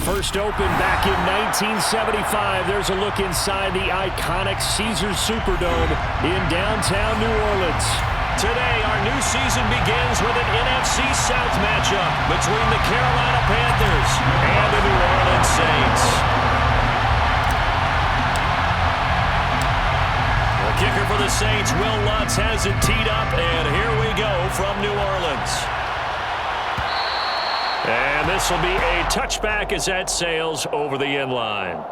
First opened back in 1975. There's a look inside the iconic Caesars Superdome in downtown New Orleans. Today, our new season begins with an NFC South matchup between the Carolina Panthers and the New Orleans Saints. The kicker for the Saints, Will Lutz, has it teed up, and here we go from New Orleans. And this will be a touchback as that sails over the end line.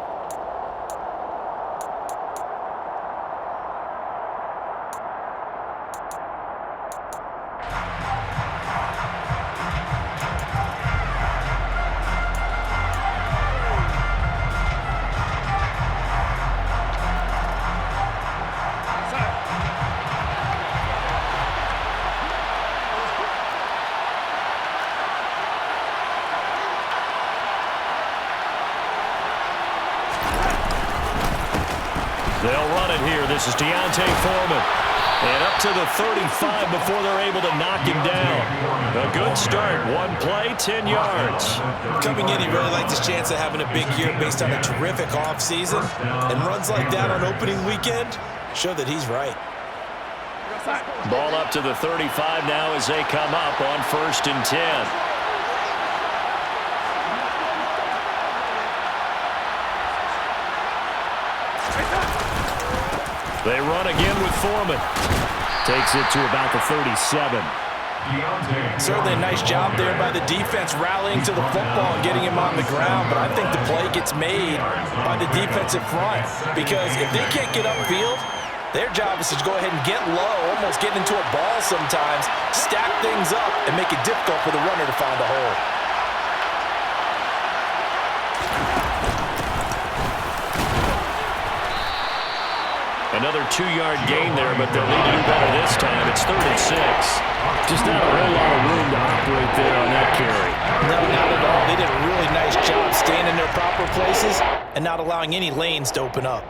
They'll run it here. This is Deontay Foreman. And up to the 35 before they're able to knock him down. A good start. One play, 10 yards. Coming in, he really liked his chance of having a big year based on a terrific offseason. And runs like that on opening weekend show that he's right. Ball up to the 35 now as they come up on 1st and 10. They run again with Foreman. Takes it to about the 37. Certainly a nice job there by the defense rallying to the football and getting him on the ground, but I think the play gets made by the defensive front because if they can't get upfield, their job is to go ahead and get low, almost get into a ball sometimes, stack things up, and make it difficult for the runner to find a hole. Another 2-yard gain there, but they'll need to do better this time. It's 3rd and 6. Just not a whole lot of room to operate there on that carry. No, not at all. They did a really nice job staying in their proper places and not allowing any lanes to open up.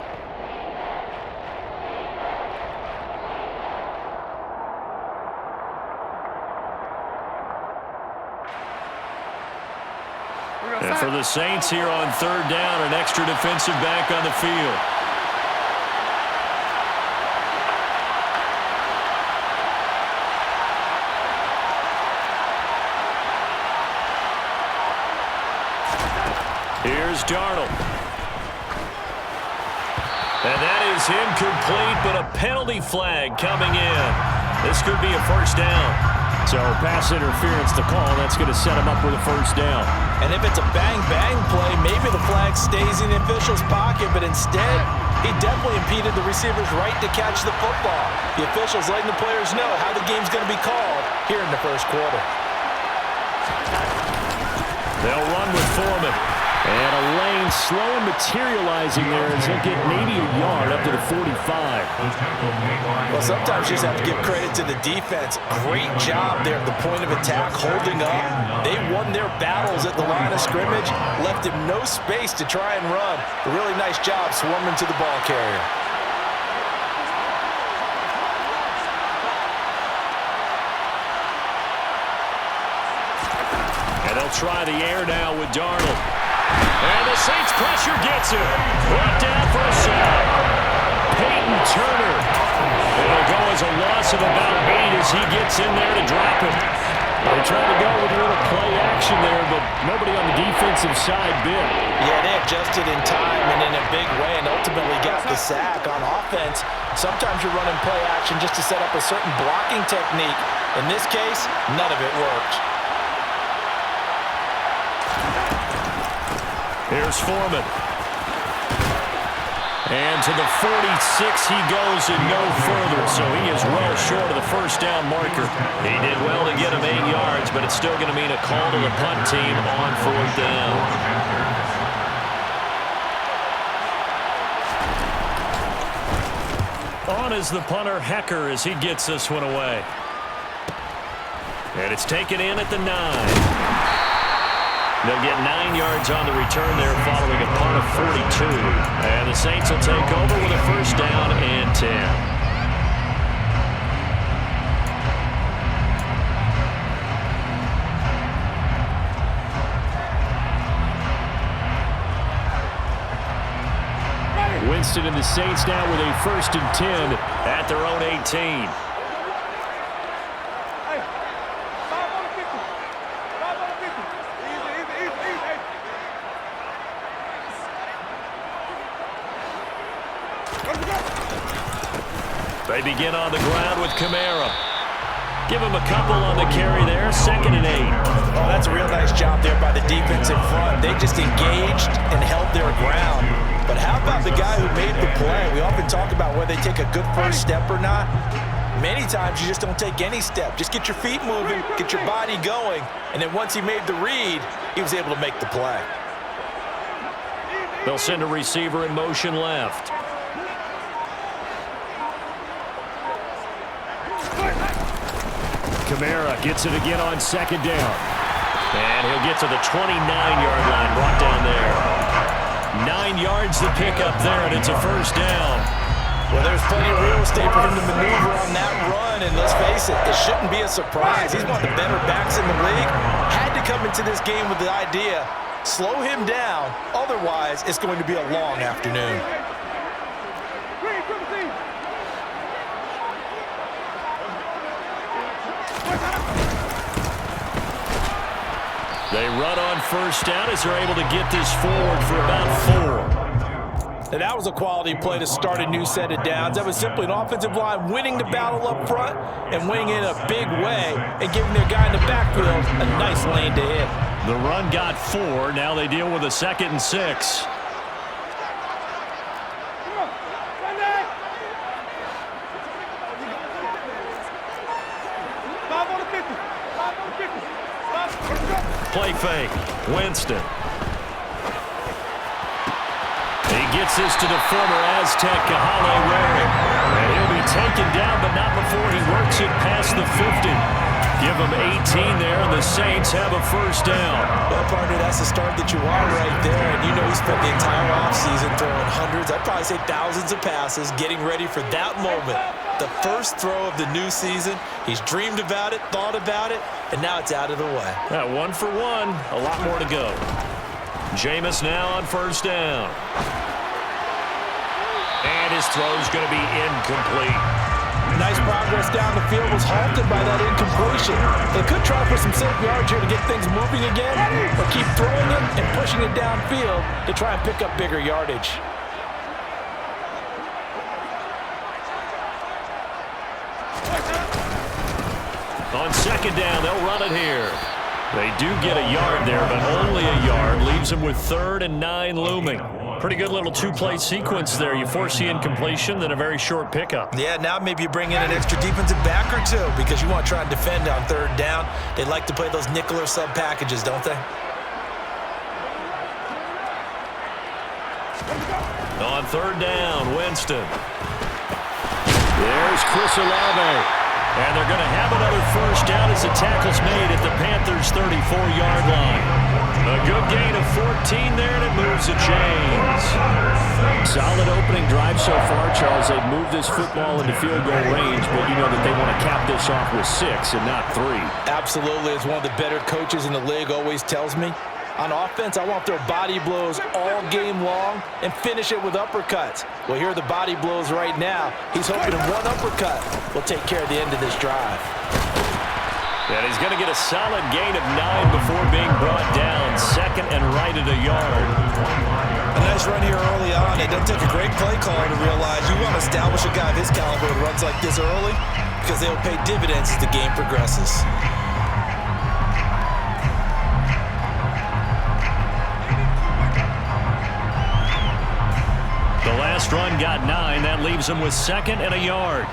And for the Saints here on 3rd down, an extra defensive back on the field. Here's Darnold. And that is incomplete, but a penalty flag coming in. This could be a 1st down. So pass interference to call. That's going to set him up with a 1st down. And if it's a bang-bang play, maybe the flag stays in the official's pocket, but instead, he definitely impeded the receiver's right to catch the football. The officials letting the players know how the game's going to be called here in the 1st quarter. They'll run with Foreman. And a lane slow and materializing there as he'll get maybe a yard up to the 45. Well, sometimes you just have to give credit to the defense. Great job there at the point of attack, holding up. They won their battles at the line of scrimmage, left him no space to try and run. A really nice job swarming to the ball carrier. And they'll try the air now with Darnold. And the Saints pressure gets him. Brought down for a sack. Peyton Turner. It'll go as a loss of about 8 as he gets in there to drop him. They tried to go with a little play action there, but nobody on the defensive side bit. Yeah, they adjusted in time and in a big way and ultimately got the sack. On offense, sometimes you're running play action just to set up a certain blocking technique. In this case, none of it worked. Here's Foreman. And to the 46 he goes and no further, so he is well short of the 1st down marker. He did well to get him 8 yards, but it's still going to mean a call to the punt team on 4th down. On is the punter, Hecker, as he gets this one away. And it's taken in at the 9. They'll get 9 yards on the return there following a punt of 42. And the Saints will take over with a 1st down and 10. Winston and the Saints now with a 1st and 10 at their own 18. They begin on the ground with Kamara. Give him a couple on the carry there, 2nd and 8. Oh, that's a real nice job there by the defense in front. They just engaged and held their ground. But how about the guy who made the play? We often talk about whether they take a good first step or not. Many times you just don't take any step. Just get your feet moving, get your body going, and then once he made the read, he was able to make the play. They'll send a receiver in motion left. Kamara gets it again on 2nd down. And he'll get to the 29-yard line, brought down there. 9 yards to pick up there, and it's a 1st down. Well, there's plenty of real estate for him to maneuver on that run, and let's face it, it shouldn't be a surprise. He's one of the better backs in the league. Had to come into this game with the idea, slow him down, otherwise it's going to be a long afternoon. They run on 1st down as they're able to get this forward for about 4. And that was a quality play to start a new set of downs. That was simply an offensive line winning the battle up front and winning in a big way and giving their guy in the backfield a nice lane to hit. The run got 4. Now they deal with a 2nd and 6. Play fake. Winston. He gets this to the former Aztec, Kahale Rare. And he'll be taken down, but not before he works it past the 50. Give him 18 there, and the Saints have a 1st down. Well, partner, that's the start that you want right there. And you know he spent the entire offseason throwing hundreds, I'd probably say thousands of passes, getting ready for that moment. The first throw of the new season. He's dreamed about it, thought about it, and now it's out of the way. 1 for 1. A lot more to go. Jameis now on 1st down. And his throw's going to be incomplete. Nice progress down the field, was halted by that incompletion. They could try for some safe yards here to get things moving again, or keep throwing it and pushing it downfield to try and pick up bigger yardage. On 2nd down, they'll run it here. They do get a yard there, but only a yard. Leaves them with 3rd and 9 looming. Pretty good little 2-play sequence there. You force the incompletion, then a very short pickup. Yeah, now maybe you bring in an extra defensive back or two because you want to try and defend on 3rd down. They like to play those nickel or sub packages, don't they? On 3rd down, Winston. There's Chris Olave. And they're going to have another 1st down as the tackle's made at the Panthers' 34-yard line. A good gain of 14 there, and it moves the chains. Solid opening drive so far, Charles. They've moved this football into field goal range, but you know that they want to cap this off with 6 and not 3. Absolutely. As one of the better coaches in the league always tells me, on offense, I want their body blows all game long and finish it with uppercuts. Well, here are the body blows right now. He's hoping one uppercut will take care of the end of this drive. And he's going to get a solid gain of 9 before being brought down. 2nd and right at a yard. A nice run here early on. It doesn't take a great play caller to realize you want to establish a guy of his caliber who runs like this early because they will pay dividends as the game progresses. The last run got 9. That leaves him with 2nd and a yard.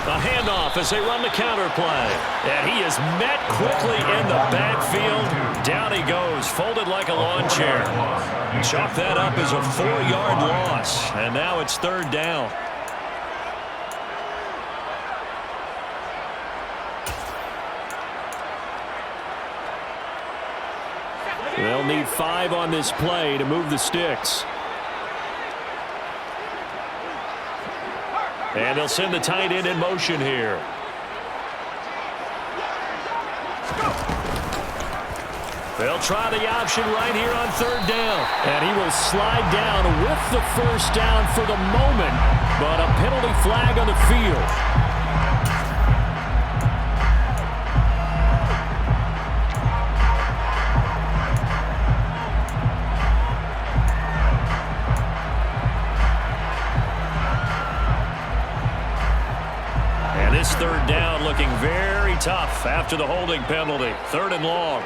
A handoff as they run the counter play. And he is met quickly in the backfield. Down he goes, folded like a lawn chair. Chalk that up as a 4-yard loss. And now it's 3rd down. They'll need 5 on this play to move the sticks. And they'll send the tight end in motion here. They'll try the option right here on third down. And he will slide down with the first down for the moment, but a penalty flag on the field. And this third down looking very tough after the holding penalty. Third and long.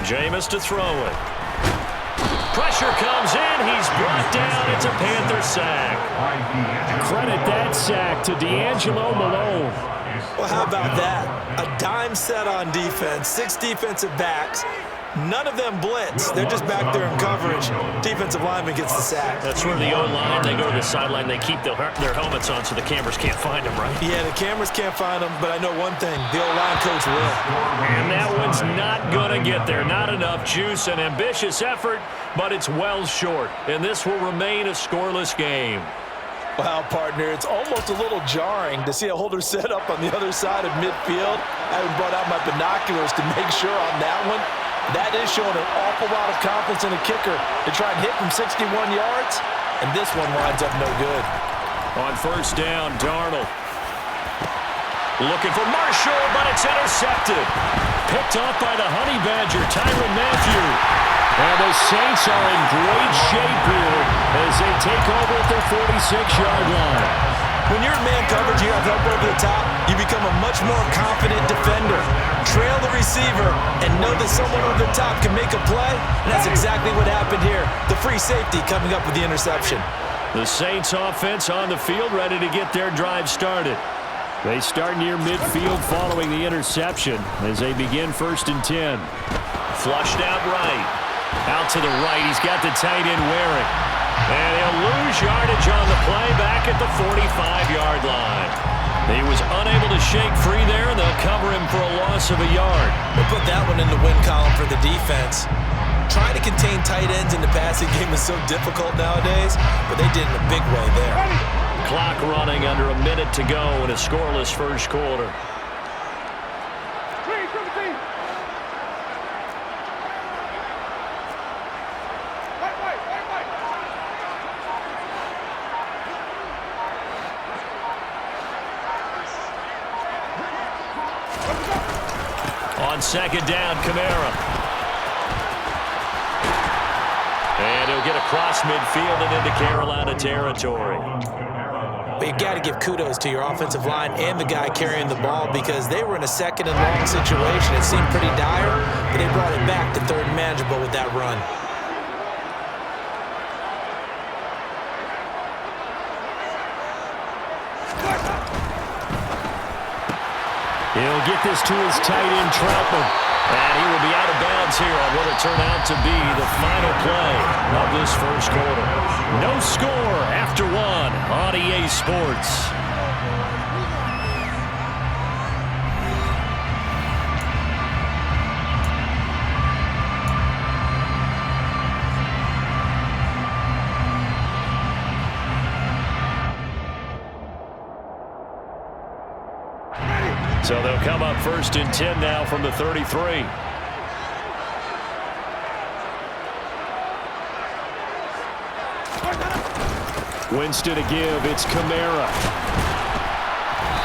Jameis to throw it. Pressure comes in. He's brought down. It's a Panther sack. Credit that sack to D'Angelo Malone. Well, how about that? A dime set on defense, 6 defensive backs. None of them blitz. They're just back there in coverage. Defensive lineman gets the sack. That's where the O-line, they go to the sideline, they keep their helmets on so the cameras can't find them, right? Yeah, the cameras can't find them, but I know one thing. The O-line coach will. And that one's not going to get there. Not enough juice. An ambitious effort, but it's well short. And this will remain a scoreless game. Wow, partner, it's almost a little jarring to see a holder set up on the other side of midfield. I haven't brought out my binoculars to make sure on that one. That is showing an awful lot of confidence in a kicker to try and hit from 61 yards, and this one winds up no good. On first down, Darnold. Looking for Marshall, but it's intercepted. Picked off by the Honey Badger, Tyrann Mathieu. And the Saints are in great shape here as they take over at their 46-yard line. When you're in man coverage, you have help over the top, you become a much more confident defender. Trail the receiver and know that someone over the top can make a play, and that's exactly what happened here. The free safety coming up with the interception. The Saints offense on the field ready to get their drive started. They start near midfield following the interception as they begin first and 10. Flushed out right. Out to the right. He's got the tight end wearing. And he'll lose yardage on the play back at the 45-yard line. He was unable to shake free there, and they'll cover him for a loss of a yard. We'll put that one in the win column for the defense. Trying to contain tight ends in the passing game is so difficult nowadays, but they did it in a big way there. Clock running under a minute to go in a scoreless first quarter. On second down, Kamara. And he'll get across midfield and into Carolina territory. But you've got to give kudos to your offensive line and the guy carrying the ball because they were in a second and long situation. It seemed pretty dire, but they brought it back to third and manageable with that run. He'll get this to his tight end, Troutman. And he will be out of bounds here on what will turn out to be the final play of this first quarter. No score after one on EA Sports. So they'll come up first and 10 now from the 33. Winston to give. It's Kamara.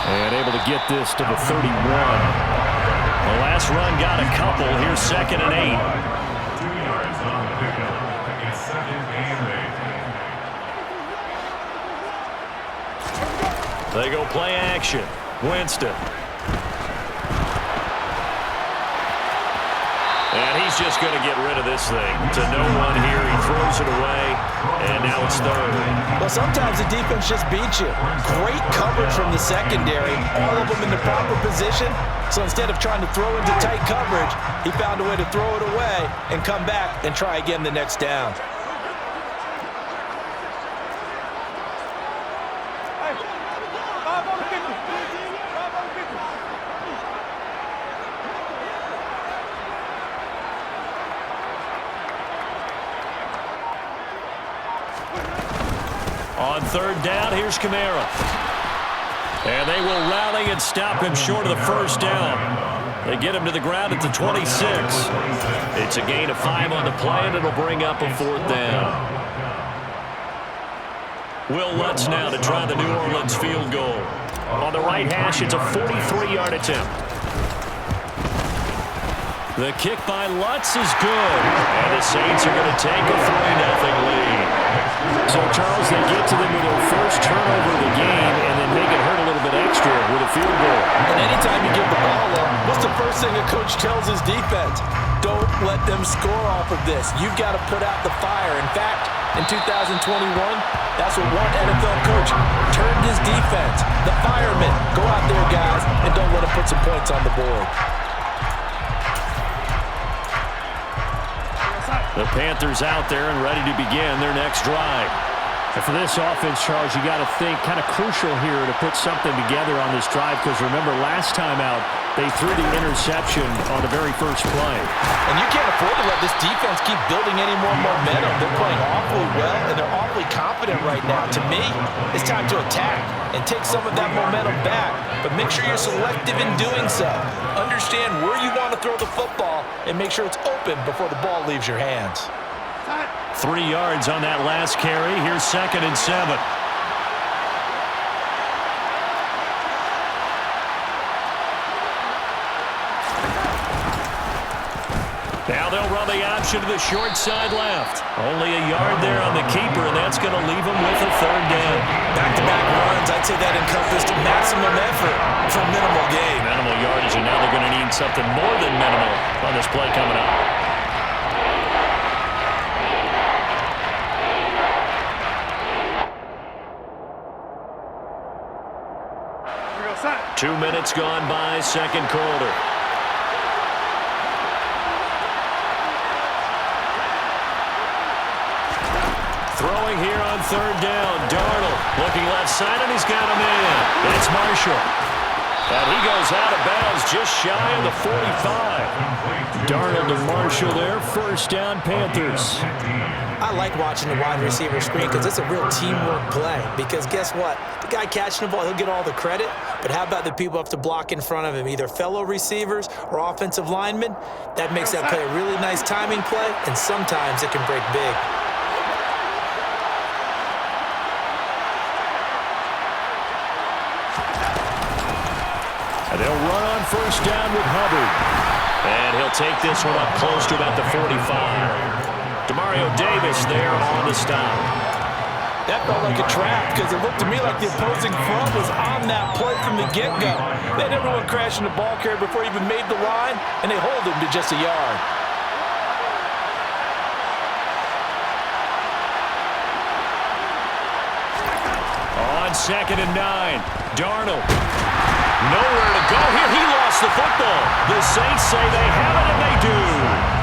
And able to get this to the 31. The last run got a couple. Here's second and 8. They go play action. Winston. And he's just going to get rid of this thing. To no one here. He throws it away. And now it's third. Well, sometimes the defense just beats you. Great coverage from the secondary. All of them in the proper position. So instead of trying to throw into tight coverage, he found a way to throw it away and come back and try again the next down. On third down, here's Kamara. And they will rally and stop him short of the first down. They get him to the ground at the 26. It's a gain of 5 on the play, and it'll bring up a 4th down. Will Lutz now to try the New Orleans field goal. On the right hash, it's a 43-yard attempt. The kick by Lutz is good. And the Saints are going to take a 3-0 lead. So, Charles, they get to them with their first turnover of the game and then make it hurt a little bit extra with a field goal. And anytime you give the ball up, what's the first thing a coach tells his defense? Don't let them score off of this. You've got to put out the fire. In fact, in 2021, that's what one NFL coach turned his defense. The firemen. Go out there, guys, and don't let them put some points on the board. The Panthers out there and ready to begin their next drive. And for this offense, Charles, you got to think kind of crucial here to put something together on this drive, because remember last time out they threw the interception on the very first play. And you can't afford to let this defense keep building any more momentum. They're playing awfully well, and they're awfully confident right now. To me, it's time to attack and take some of that momentum back. But make sure you're selective in doing so. Understand where you want to throw the football and make sure it's open before the ball leaves your hands. 3 yards on that last carry. Here's 2nd and 7. Now they'll run the option to the short side left. Only a yard there on the keeper, and that's going to leave them with a 3rd down. Back-to-back runs, I'd say that encompassed maximum effort for minimal gain. Minimal yardage, and now they're going to need something more than minimal on this play coming up. Here we go, set. 2 minutes gone by, second quarter. Throwing here on 3rd down. Darnold looking left side, and he's got a man. It's Marshall. And he goes out of bounds just shy of the 45. Darnold and Marshall there. First down, Panthers. I like watching the wide receiver screen because it's a real teamwork play. Because guess what? The guy catching the ball, he'll get all the credit. But how about the people up to block in front of him, either fellow receivers or offensive linemen? That makes that play a really nice timing play, and sometimes it can break big. And they'll run on first down with Hubbard. And he'll take this one up close to about the 45. Demario Davis there on the stop. That felt like a trap because it looked to me like the opposing front was on that play from the get-go. They had everyone crashing the ball carrier before he even made the line, and they hold him to just a yard. On 2nd and 9, Darnold. Nowhere to go here. He lost the football. The Saints say they have it, and they do.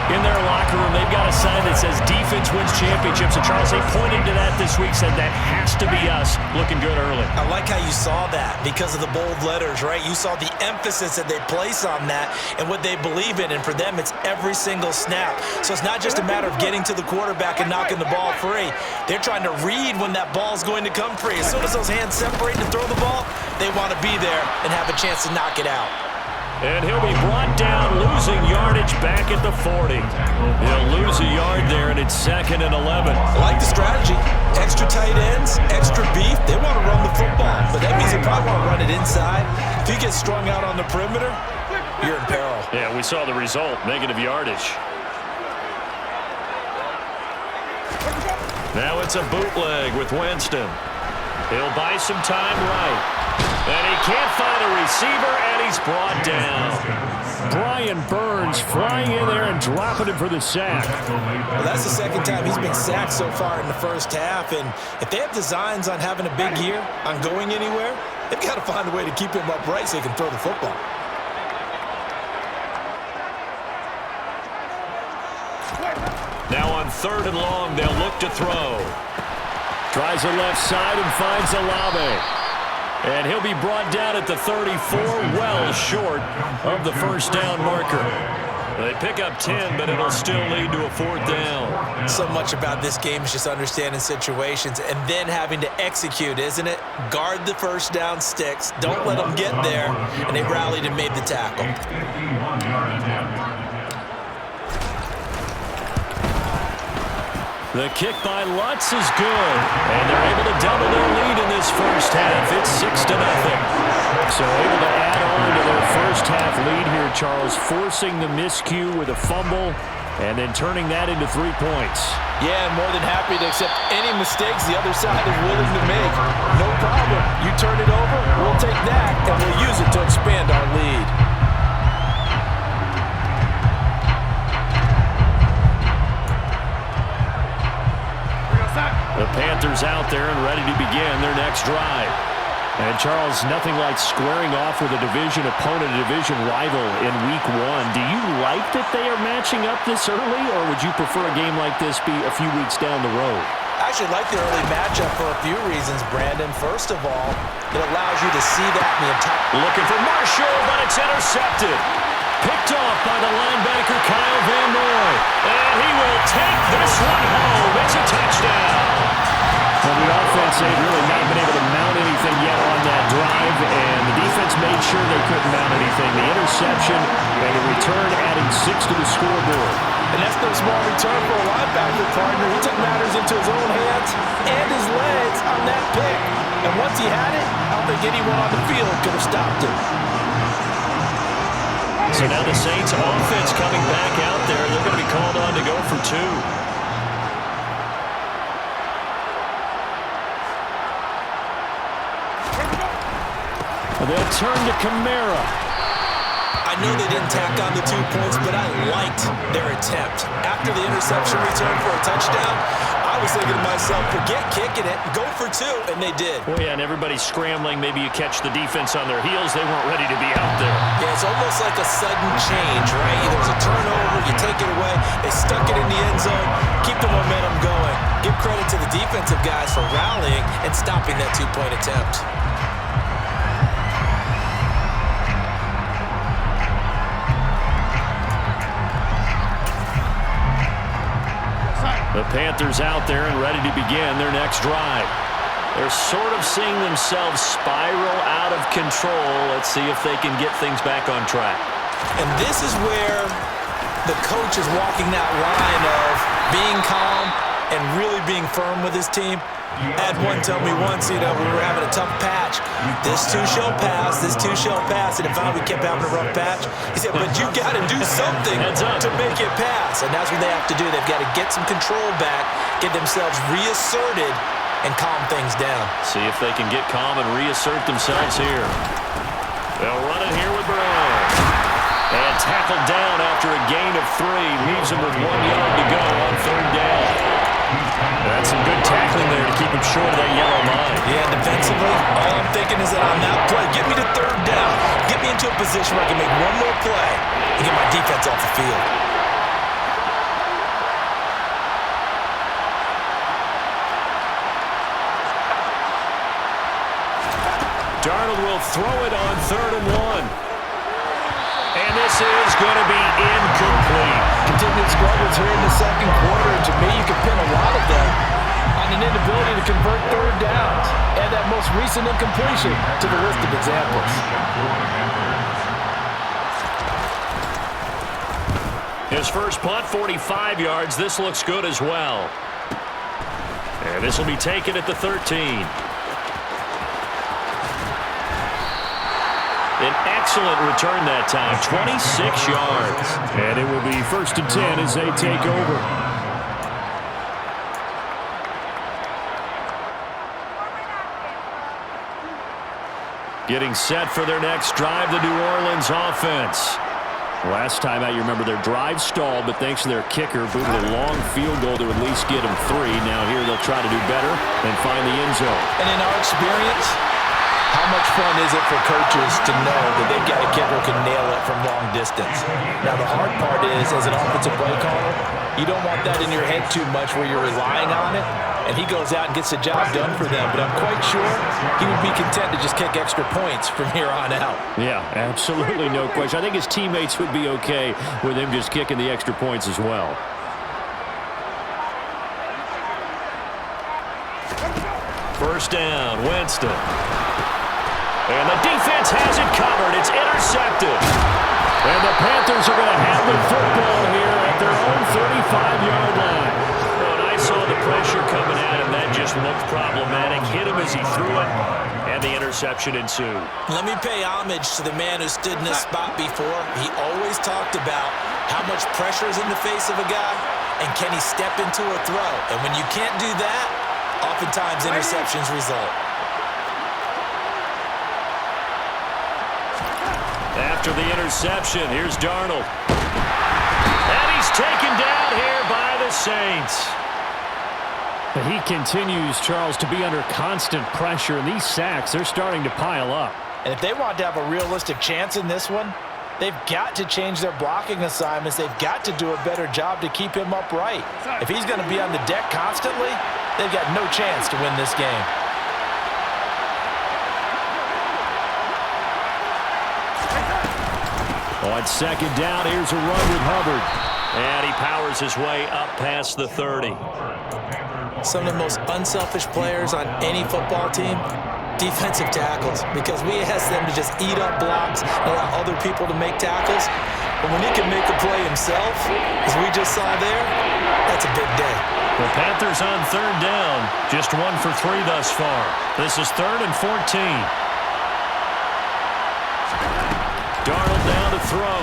In their locker room, they've got a sign that says defense wins championships. And Charles, they pointed to that this week, said that has to be us. Looking good early. I like how you saw that because of the bold letters, right? You saw the emphasis that they place on that and what they believe in. And for them, it's every single snap. So it's not just a matter of getting to the quarterback and knocking the ball free. They're trying to read when that ball's going to come free. As soon as those hands separate to throw the ball, they want to be there and have a chance to knock it out. And he'll be brought down, losing yardage back at the 40. He'll lose a yard there, and it's 2nd and 11. I like the strategy. Extra tight ends, extra beef. They want to run the football, but that means they probably want to run it inside. If you get strung out on the perimeter, you're in peril. Yeah, we saw the result, negative yardage. Now it's a bootleg with Winston. He'll buy some time right. And he can't find a receiver, and he's brought down. Brian Burns flying in there and dropping him for the sack. Well, that's the second time he's been sacked so far in the first half. And if they have designs on having a big year, on going anywhere, they've got to find a way to keep him upright so he can throw the football. Now on 3rd and long, they'll look to throw. Tries the left side and finds Olave. And he'll be brought down at the 34, well short of the first down marker. They pick up 10, but it'll still lead to a 4th down. So much about this game is just understanding situations and then having to execute, isn't it? Guard the first down sticks. Don't let them get there. And they rallied and made the tackle. The kick by Lutz is good, and they're able to double their lead in this first half. It's 6-0. So able to add on to their first half lead here, Charles, forcing the miscue with a fumble and then turning that into 3 points. Yeah, I'm more than happy to accept any mistakes the other side is willing to make. No problem. You turn it over, we'll take that, and we'll use it to expand our lead. The Panthers out there and ready to begin their next drive. And, Charles, nothing like squaring off with a division opponent, a division rival in Week 1. Do you like that they are matching up this early, or would you prefer a game like this be a few weeks down the road? I actually like the early matchup for a few reasons, Brandon. First of all, it allows you to see that in the entire... Looking for Marshall, but it's intercepted. Picked off by the linebacker, Kyle Van Noy. And he will take this one home. It's a touchdown. Well, the offense, they've really not been able to mount anything yet on that drive, and the defense made sure they couldn't mount anything. The interception and the return adding 6 to the scoreboard. And that's no small return for a linebacker, partner. He took matters into his own hands and his legs on that pick. And once he had it, I don't think anyone on the field could have stopped him. So now the Saints offense coming back out there. They're going to be called on to go for 2. They'll turn to Kamara. I know they didn't tack on the 2 points, but I liked their attempt. After the interception return for a touchdown, I was thinking to myself, forget kicking it, go for 2, and they did. Well, yeah, and everybody's scrambling. Maybe you catch the defense on their heels. They weren't ready to be out there. Yeah, it's almost like a sudden change, right? There's a turnover, you take it away, they stuck it in the end zone, keep the momentum going. Give credit to the defensive guys for rallying and stopping that 2-point attempt. The Panthers out there and ready to begin their next drive. They're sort of seeing themselves spiral out of control. Let's see if they can get things back on track. And this is where the coach is walking that line of being calm and really being firm with his team. I had one tell me once, we were having a tough patch. This too shall pass, this too shall pass. And finally we kept having a rough patch. He said, but you got to do something to make it pass. And that's what they have to do. They've got to get some control back, get themselves reasserted, and calm things down. See if they can get calm and reassert themselves here. They'll run it here with Brown. And tackled down after a gain of 3. Leaves him with 1 yard to go on 3rd down. That's some good tackling there to keep him short of that yellow line. Yeah, defensively, all I'm thinking is that on that play, get me to 3rd down. Get me into a position where I can make one more play and get my defense off the field. Darnold will throw it on 3rd and 1. And this is going to be incomplete. Continued struggles here in the second quarter. To me, you can pin a lot of them on an inability to convert 3rd downs. Add that most recent incompletion to the list of examples. His first punt, 45 yards. This looks good as well. And this will be taken at the 13. An excellent return that time, 26 yards. And it will be 1st and 10 as they take over. Getting set for their next drive, the New Orleans offense. Last time out, you remember their drive stalled, but thanks to their kicker, booted a long field goal to at least get them 3. Now here they'll try to do better and find the end zone. And in our experience, how much fun is it for coaches to know that they've got a kicker who can nail it from long distance? distance. Now, the hard part is, as an offensive play caller, you don't want that in your head too much where you're relying on it, and he goes out and gets the job done for them. But I'm quite sure he would be content to just kick extra points from here on out. Yeah, absolutely no question. I think his teammates would be okay with him just kicking the extra points as well. First down, Winston. And the defense has it covered. It's intercepted. And the Panthers are going to have the football here at their own 35-yard line. When I saw the pressure coming at him, that just looked problematic. Hit him as he threw it, and the interception ensued. Let me pay homage to the man who stood in this spot before. He always talked about how much pressure is in the face of a guy, and can he step into a throw. And when you can't do that, oftentimes interceptions result. After the interception, here's Darnold. And he's taken down here by the Saints. He continues, Charles, to be under constant pressure, and these sacks, they're starting to pile up. And if they want to have a realistic chance in this one, they've got to change their blocking assignments. They've got to do a better job to keep him upright. If he's going to be on the deck constantly, they've got no chance to win this game. On second down, here's a run with Hubbard. And he powers his way up past the 30. Some of the most unselfish players on any football team, defensive tackles, because we ask them to just eat up blocks and allow other people to make tackles. But when he can make a play himself, as we just saw there, that's a big day. The Panthers on third down, just 1 for 3 thus far. This is 3rd and 14. Darnold down to throw.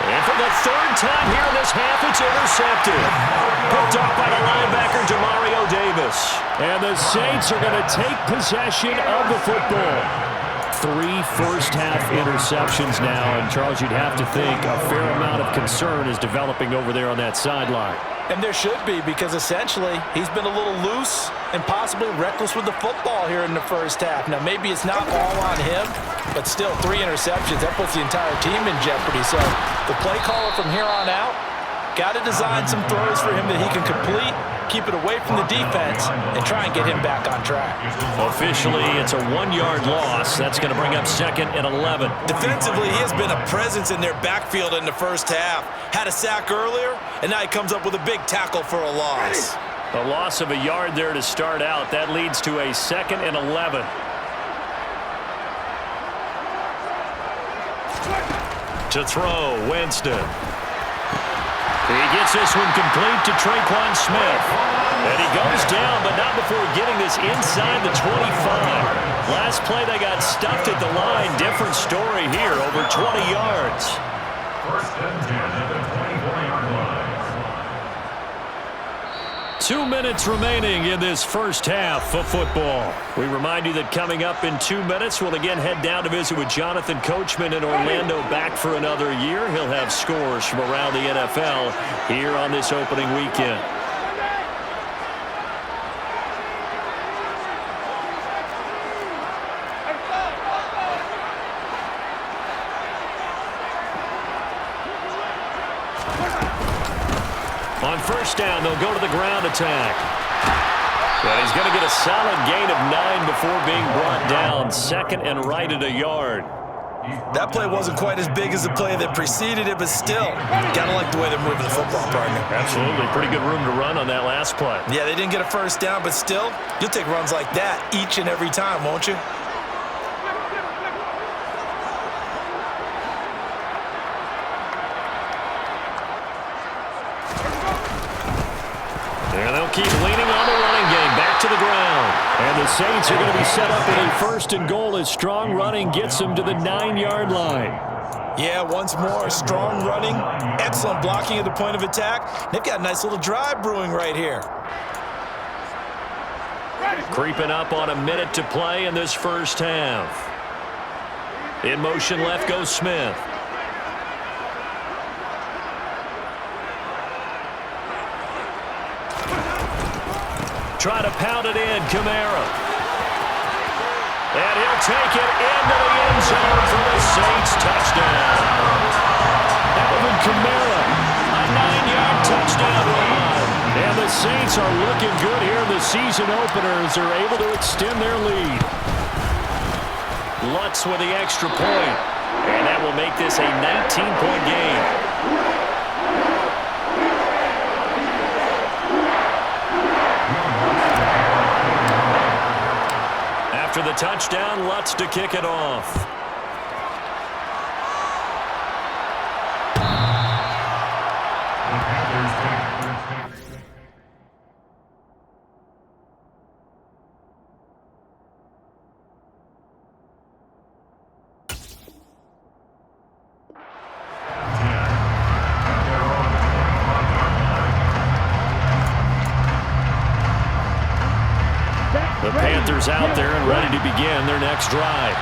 And for the 3rd time here in this half, it's intercepted. Picked off by the linebacker, Demario Davis. And the Saints are going to take possession of the football. 3 first-half interceptions now, and Charles, you'd have to think a fair amount of concern is developing over there on that sideline. And there should be, because essentially he's been a little loose and possibly reckless with the football here in the first half. Now, maybe it's not all on him, but still 3 interceptions. That puts the entire team in jeopardy. So the play caller from here on out got to design some throws for him that he can complete, keep it away from the defense, and try and get him back on track. Officially, it's a 1-yard loss. That's going to bring up 2nd and 11. Defensively, he has been a presence in their backfield in the first half. Had a sack earlier, and now he comes up with a big tackle for a loss. A loss of a yard there to start out. That leads to a 2nd and 11. To throw, Winston. He gets this one complete to Traquan Smith. And he goes down, but not before getting this inside the 25. Last play, they got stuffed at the line. Different story here, over 20 yards. 1st and 10 at the 24-yard line. 2 minutes remaining in this first half of football. We remind you that coming up in 2 minutes, we'll again head down to visit with Jonathan Coachman in Orlando, back for another year. He'll have scores from around the NFL here on this opening weekend. On first down, they'll go to the ground attack. And he's going to get a solid gain of 9 before being brought down. 2nd and right at a yard. That play wasn't quite as big as the play that preceded it, but still, gotta like the way they're moving the football, partner. Absolutely. Pretty good room to run on that last play. Yeah, they didn't get a first down, but still, you'll take runs like that each and every time, won't you? And they'll keep leaning on the running game. Back to the ground. And the Saints are going to be set up with a 1st and goal as strong running gets them to the 9-yard line. Yeah, once more, strong running, excellent blocking at the point of attack. They've got a nice little drive brewing right here. Creeping up on a minute to play in this first half. In motion left goes Smith. Try to pound it in, Kamara. And he'll take it into the end zone for the Saints touchdown. Saints are looking good here in the season openers. They're able to extend their lead. Lutz with the extra point. And that will make this a 19-point game. After the touchdown, Lutz to kick it off. The Panthers out there and ready to begin their next drive.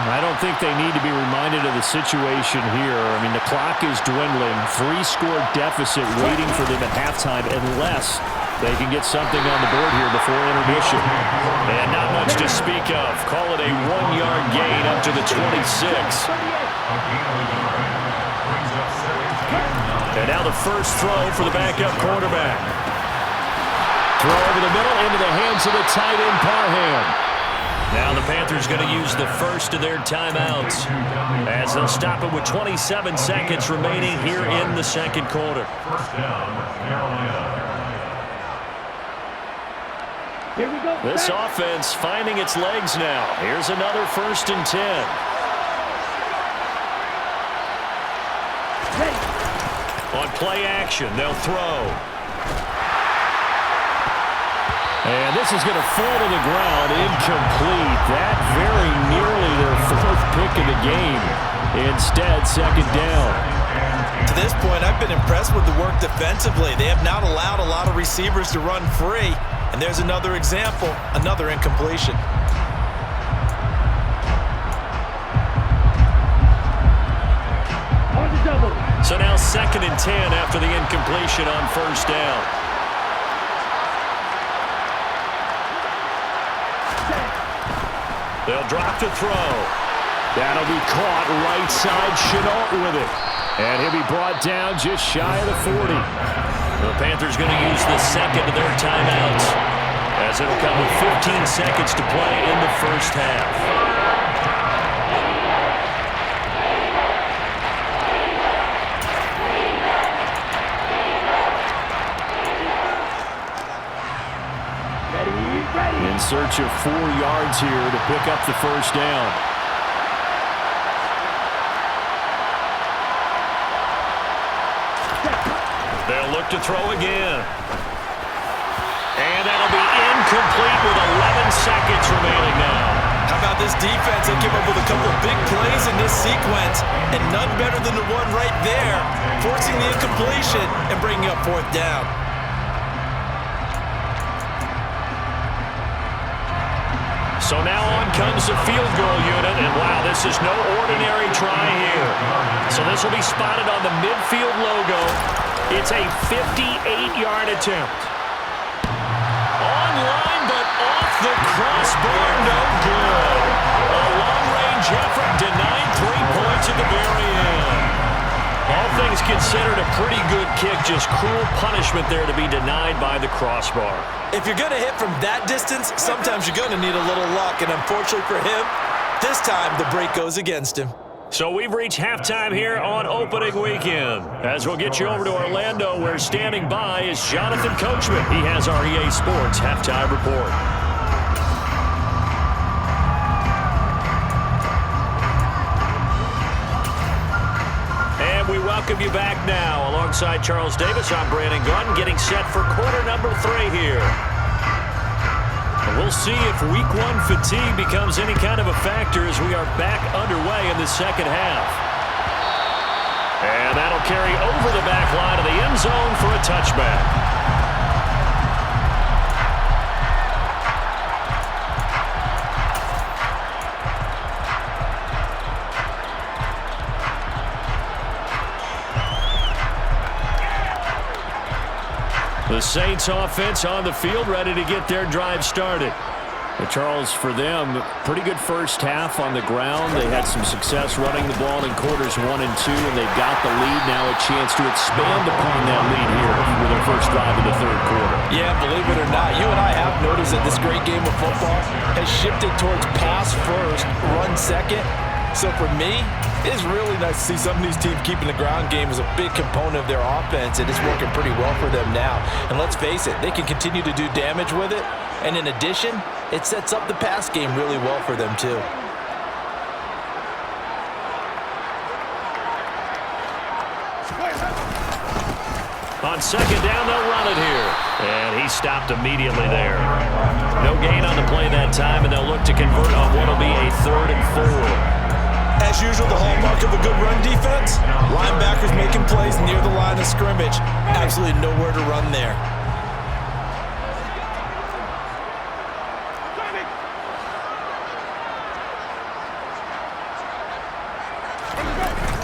I don't think they need to be reminded of the situation here. I mean, the clock is dwindling. 3-score deficit waiting for them at halftime unless they can get something on the board here before intermission. And not much to speak of. Call it a 1-yard gain up to the 26. And now the first throw for the backup quarterback. Throw over the middle into the hands of the tight end, Parham. Now the Panthers going to use the first of their timeouts as they'll stop it with 27 seconds remaining here in the second quarter. First down, Carolina. This offense finding its legs now. Here's another 1st and 10. On play action, they'll throw. And this is going to fall to the ground, incomplete. That very nearly their 4th pick of the game. Instead, 2nd down. To this point, I've been impressed with the work defensively. They have not allowed a lot of receivers to run free. And there's another example, another incompletion. So now 2nd and 10 after the incompletion on 1st down. They'll drop to throw. That'll be caught right side. Chenault with it. And he'll be brought down just shy of the 40. The Panthers going to use the second of their timeouts as it'll come with 15 seconds to play in the first half. In search of 4 yards here to pick up the first down. They'll look to throw again. And that'll be incomplete with 11 seconds remaining now. How about this defense? They came up with a couple of big plays in this sequence, and none better than the one right there, forcing the incompletion and bringing up 4th down. So now on comes the field goal unit, and wow, this is no ordinary try here. So this will be spotted on the midfield logo. It's a 58-yard attempt. Online, but off the crossbar, no good. A long-range effort denied 3 points at the very end. All things considered, a pretty good kick, just cruel punishment there to be denied by the crossbar. If you're going to hit from that distance, sometimes you're going to need a little luck, and unfortunately for him, this time the break goes against him. So we've reached halftime here on opening weekend. As we'll get you over to Orlando, where standing by is Jonathan Coachman. He has our EA Sports halftime report. And we welcome you back now. Alongside Charles Davis, I'm Brandon Gordon, getting set for quarter number 3 here. We'll see if Week 1 fatigue becomes any kind of a factor as we are back underway in the second half. And that'll carry over the back line of the end zone for a touchback. The Saints offense on the field, ready to get their drive started. Charles, for them, pretty good first half on the ground. They had some success running the ball in quarters 1 and 2, and they got the lead. Now a chance to expand upon that lead here with their first drive in the third quarter. Yeah, believe it or not, you and I have noticed that this great game of football has shifted towards pass first, run second. So for me, it's really nice to see some of these teams keeping the ground game as a big component of their offense, and it's working pretty well for them now. And let's face it, they can continue to do damage with it. And in addition, it sets up the pass game really well for them too. On second down, they'll run it here. And he stopped immediately there. No gain on the play that time, and they'll look to convert on what will be a 3rd and 4. As usual, the hallmark of a good run defense, linebackers making plays near the line of scrimmage. Absolutely nowhere to run there.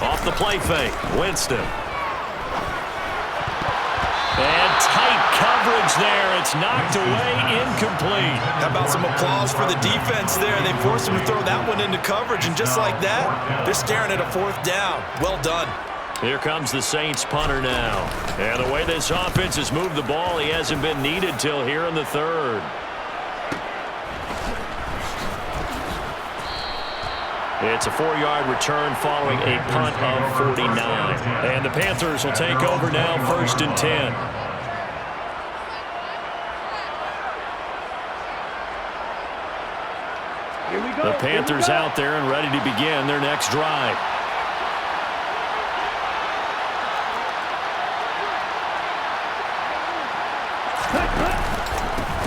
Off the play fake, Winston. And tight coverage there. It's knocked away, incomplete. How about some applause for the defense there? They forced him to throw that one into coverage, and just like that, they're staring at a 4th down. Well done. Here comes the Saints punter now. And the way this offense has moved the ball, he hasn't been needed till here in the 3rd. It's a 4-yard return following a punt of 49. And the Panthers will take over now, 1st and 10. The Panthers out there and ready to begin their next drive.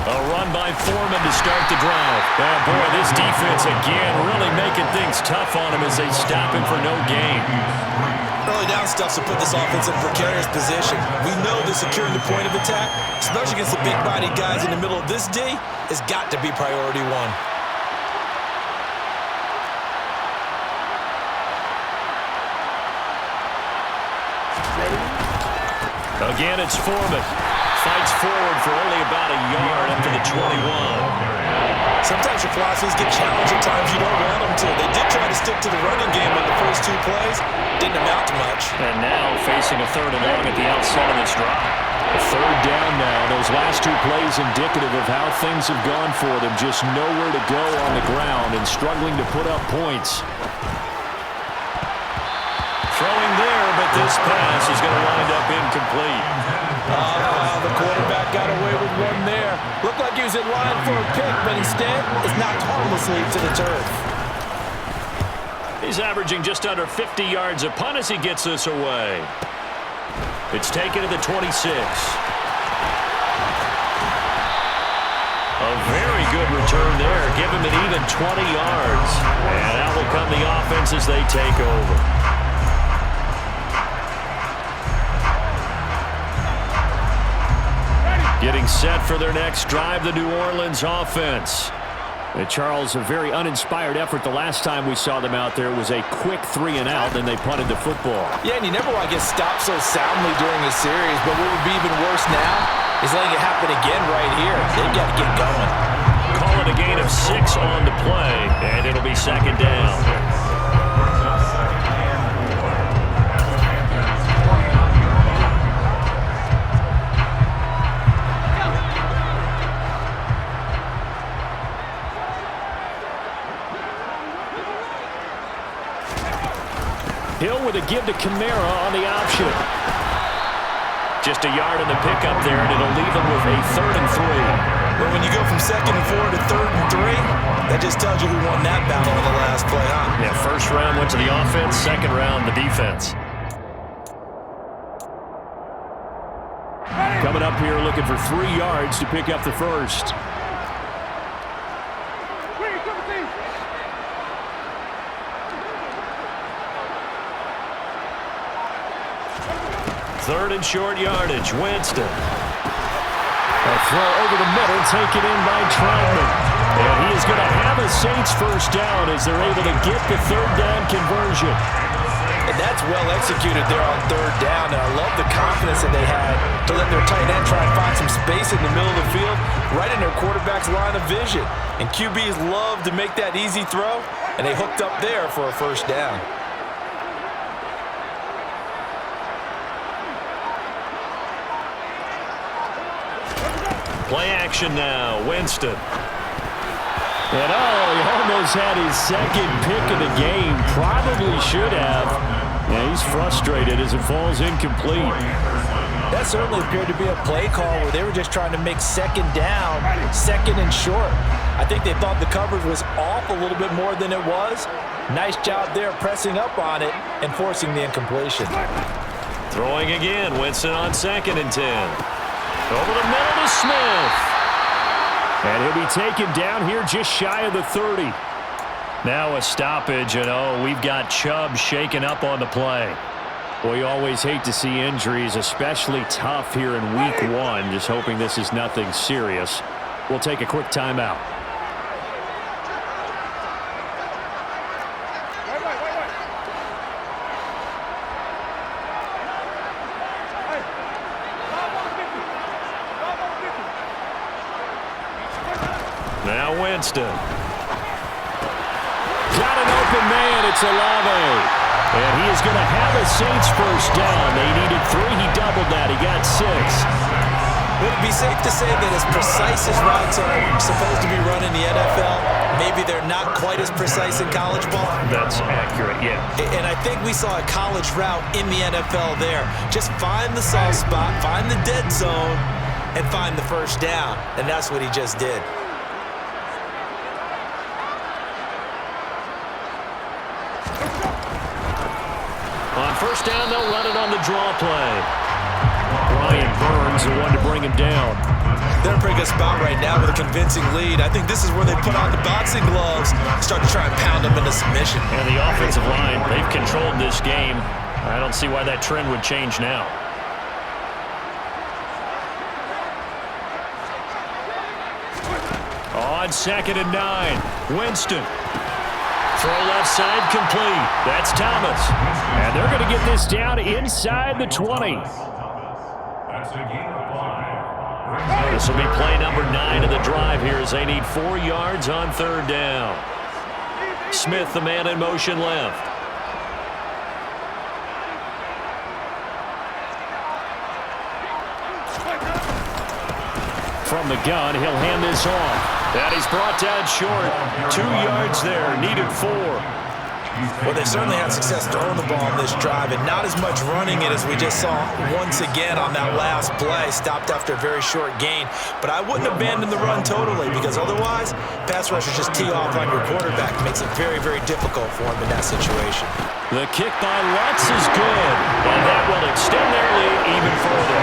A run by Foreman to start the drive. Oh, boy, this defense again really making things tough on him as they stop him for no gain. Early down stuffs will put this offense in a precarious position. We know that securing the point of attack, especially against the big-bodied guys in the middle of this D, has got to be priority 1. Again, it's Foreman. Fights forward for only about a yard after the 21. Sometimes your philosophies get challenged at times you don't want them to. They did try to stick to the running game on the first 2 plays. Didn't amount to much. And now facing a 3rd and long at the outside of this drive. A 3rd down now. Those last 2 plays indicative of how things have gone for them. Just nowhere to go on the ground and struggling to put up points. Throwing there, but this pass is going to wind up incomplete. The quarterback got away with one there. Looked like he was in line for a pick, but instead is knocked harmlessly to the turf. He's averaging just under 50 yards a punt as he gets this away. It's taken to the 26. A very good return there. Give him an even 20 yards. And out will come the offense as they take over. Getting set for their next drive, the New Orleans offense. And Charles, a very uninspired effort the last time we saw them out there. It was a quick 3 and out, then they punted the football. Yeah, and you never want to get stopped so soundly during a series, but what would be even worse now is letting it happen again right here. They've got to get going. Call it a gain of 6 on the play, and it'll be 2nd down. Hill with a give to Kamara on the option. Just a yard in the pickup there, and it'll leave him with a 3rd and 3. But when you go from 2nd and 4 to 3rd and 3, that just tells you who won that battle on the last play, huh? Yeah, 1st round went to the offense, 2nd round the defense. Coming up here looking for 3 yards to pick up the 1st. Third and short yardage, Winston. A throw over the middle, taken in by Troutman. And he is going to have a Saints 1st down as they're able to get the 3rd down conversion. And that's well executed there on third down. And I love the confidence that they had to let their tight end try and find some space in the middle of the field, right in their quarterback's line of vision. And QBs love to make that easy throw, and they hooked up there for a first down. Play action now, Winston. And he almost had his second pick of the game. Probably should have. Yeah, he's frustrated as it falls incomplete. That certainly appeared to be a play call where they were just trying to make second down, second and short. I think they thought the coverage was off a little bit more than it was. Nice job there pressing up on it and forcing the incompletion. Throwing again, Winston on 2nd and 10. Over the middle to Smith. And he'll be taken down here just shy of the 30. Now a stoppage, and we've got Chubb shaken up on the play. Well, you always hate to see injuries, especially tough here in week 1. Just hoping this is nothing serious. We'll take a quick timeout. Now Winston. Got an open man. It's Olave. And he is going to have a Saints first down. They needed 3. He doubled that. He got 6. Would it be safe to say that as precise as routes are supposed to be run in the NFL, maybe they're not quite as precise in college ball? That's accurate, yeah. And I think we saw a college route in the NFL there. Just find the soft spot, find the dead zone, and find the first down. And that's what he just did. On first down, they'll run it on the draw play. Brian Burns, the one to bring him down. They're in a pretty good spot right now with a convincing lead. I think this is where they put on the boxing gloves, start to try and pound them into submission. And the offensive line, they've controlled this game. I don't see why that trend would change now. On 2nd and 9, Winston. Throw left side complete. That's Thomas. And they're going to get this down inside the 20. That's a gain of 5. This will be play number 9 of the drive here as they need 4 yards on third down. Smith, the man in motion left. From the gun, he'll hand this off. And he's brought down short. 2 yards there, needed 4. Well, they certainly had success throwing the ball on this drive and not as much running it as we just saw once again on that last play. Stopped after a very short gain. But I wouldn't abandon the run totally because otherwise, pass rushers just tee off on your quarterback. It makes it very, very difficult for him in that situation. The kick by Lutz is good, and that will extend their lead even further.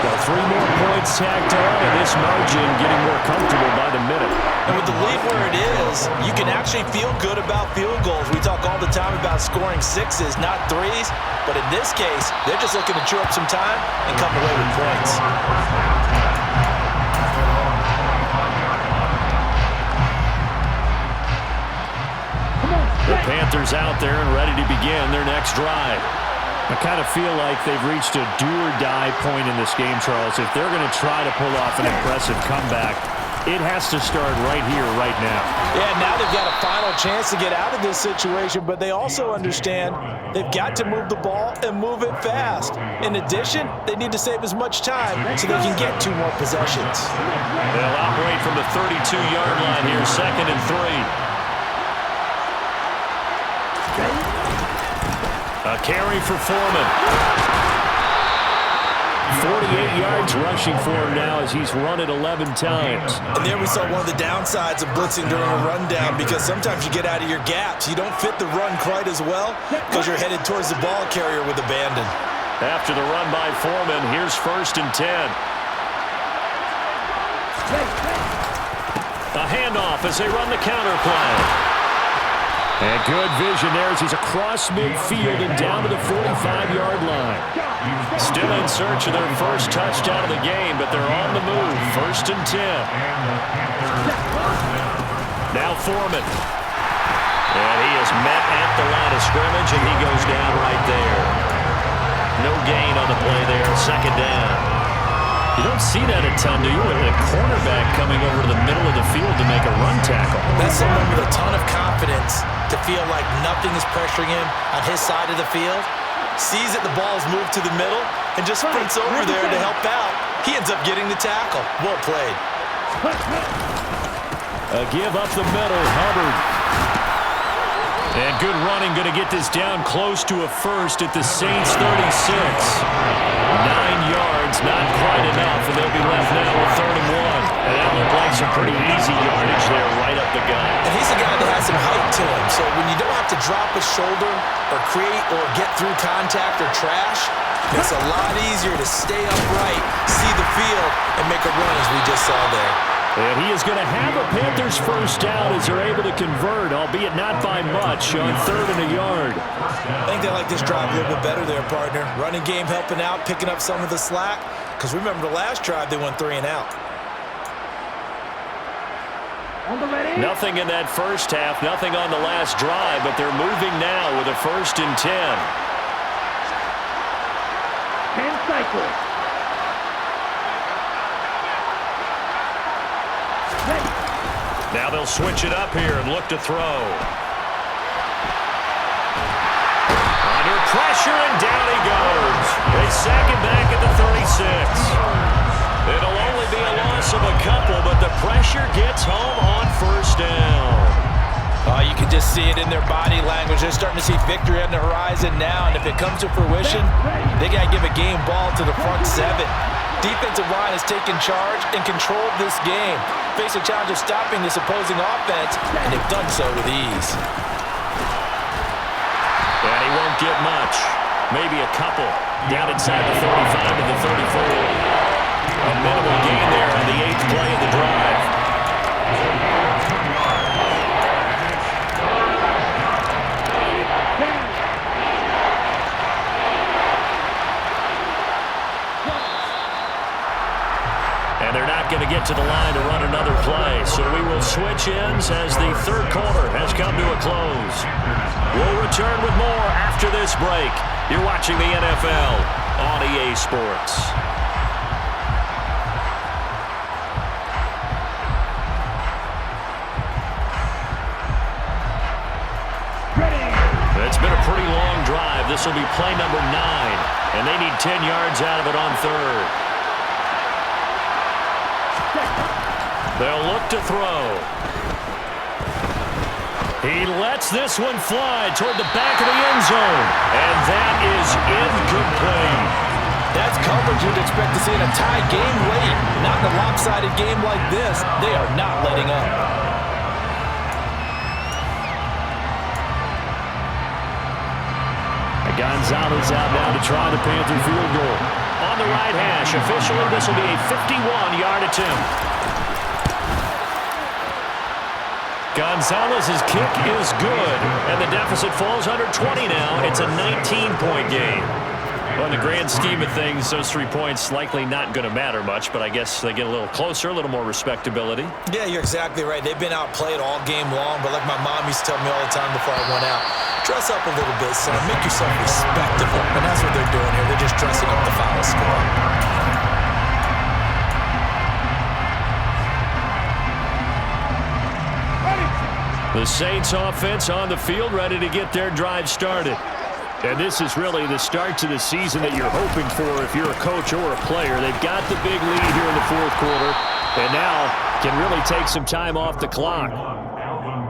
Got 3 more points tacked on, and this margin getting more comfortable by the minute. And with the lead where it is, you can actually feel good about field goals. We talk all the time about scoring 6s, not 3s, but in this case, they're just looking to chew up some time and come away with points. The Panthers out there and ready to begin their next drive. I kind of feel like they've reached a do-or-die point in this game, Charles. If they're going to try to pull off an impressive comeback, it has to start right here, right now. Yeah, now they've got a final chance to get out of this situation, but they also understand they've got to move the ball and move it fast. In addition, they need to save as much time so they can get 2 more possessions. They'll operate from the 32-yard line here, 2nd and 3. A carry for Foreman. 48 yards rushing for him now as he's run it 11 times. And there we saw one of the downsides of blitzing during a rundown because sometimes you get out of your gaps. You don't fit the run quite as well because you're headed towards the ball carrier with abandon. After the run by Foreman, here's 1st and 10. A handoff as they run the counter play. And good vision there as he's across midfield and down to the 45-yard line. Still in search of their first touchdown of the game, but they're on the move. 1st and 10. Now Foreman. And he is met at the line of scrimmage, and he goes down right there. No gain on the play there, second down. You don't see that a ton, do you? With a cornerback coming over to the middle of the field to make a run tackle. That's someone with a ton of confidence to feel like nothing is pressuring him on his side of the field. Sees that the ball is moved to the middle and just sprints over there to help out. He ends up getting the tackle. Well played. A give up the middle, Hubbard. And good running, going to get this down close to a first at the Saints 36. 9 yards, not quite enough, and they'll be left now with 3rd and 1. And that looked like some pretty easy yardage there right up the gut. And he's a guy that has some height to him, so when you don't have to drop a shoulder or create or get through contact or trash, it's a lot easier to stay upright, see the field, and make a run as we just saw there. And he is going to have a Panthers first down as they're able to convert, albeit not by much, on 3rd and a yard. I think they like this drive a little bit better there, partner. Running game helping out, picking up some of the slack. Because remember the last drive, they went 3 and out. Nothing in that first half, nothing on the last drive, but they're moving now with a 1st and 10. 10 cycles. Now they'll switch it up here and look to throw. Under pressure, and down he goes. They sack him back at the 36. It'll only be a loss of a couple, but the pressure gets home on 1st down. You can just see it in their body language. They're starting to see victory on the horizon now, and if it comes to fruition, they got to give a game ball to the front 7. Defensive line has taken charge and controlled this game. Face a challenge of stopping this opposing offense, and they've done so with ease. And he won't get much. Maybe a couple. Down inside the 35 to the 34. A minimal gain there on the 8th play of the drive. And they're not going to get to the line to run another play. So we will switch ends as the 3rd quarter has come to a close. We'll return with more after this break. You're watching the NFL on EA Sports. It's been a pretty long drive. This will be play number 9. And they need 10 yards out of it on 3rd. They'll look to throw. He lets this one fly toward the back of the end zone. And that is incomplete. That's coverage you'd expect to see in a tie game late. Not in a lopsided game like this. They are not letting up. Gonzalez out now to try the Panther field goal. On the right hash, officially this will be a 51-yard attempt. Gonzalez's kick is good, and the deficit falls under 20 now. It's a 19-point game. Well, in the grand scheme of things, those 3 points likely not going to matter much, but I guess they get a little closer, a little more respectability. Yeah, you're exactly right. They've been outplayed all game long, but like my mom used to tell me all the time before I went out, dress up a little bit, son. Make yourself respectable. And that's what they're doing here. They're just dressing up the final score. The Saints offense on the field, ready to get their drive started. And this is really the start to the season that you're hoping for if you're a coach or a player. They've got the big lead here in the 4th quarter, and now can really take some time off the clock.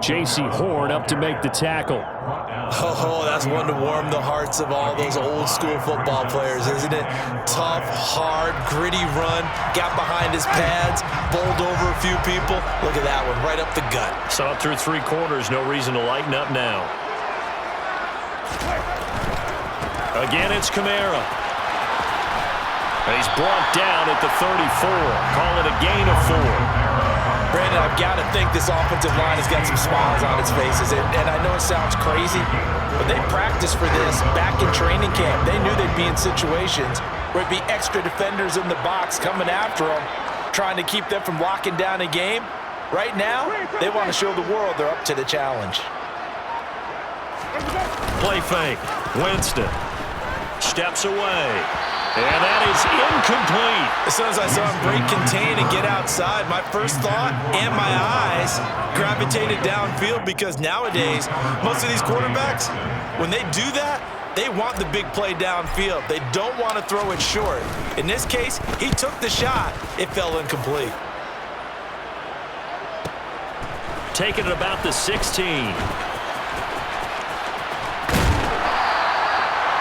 J.C. Horn up to make the tackle. Oh, that's one to warm the hearts of all those old school football players, isn't it? Tough, hard, gritty run, got behind his pads, bowled over a few people. Look at that one, right up the gut. So through 3 quarters, no reason to lighten up now. Again, it's Kamara. He's brought down at the 34. Call it a gain of 4. Brandon, I've got to think this offensive line has got some smiles on its faces. And I know it sounds crazy, but they practiced for this back in training camp. They knew they'd be in situations where it'd be extra defenders in the box coming after them, trying to keep them from locking down a game. Right now, they want to show the world they're up to the challenge. Play fake. Winston steps away. And that is incomplete. As soon as I saw him break contain and get outside, my first thought and my eyes gravitated downfield, because nowadays, most of these quarterbacks, when they do that, they want the big play downfield. They don't want to throw it short. In this case, he took the shot. It fell incomplete. Taking it about the 16.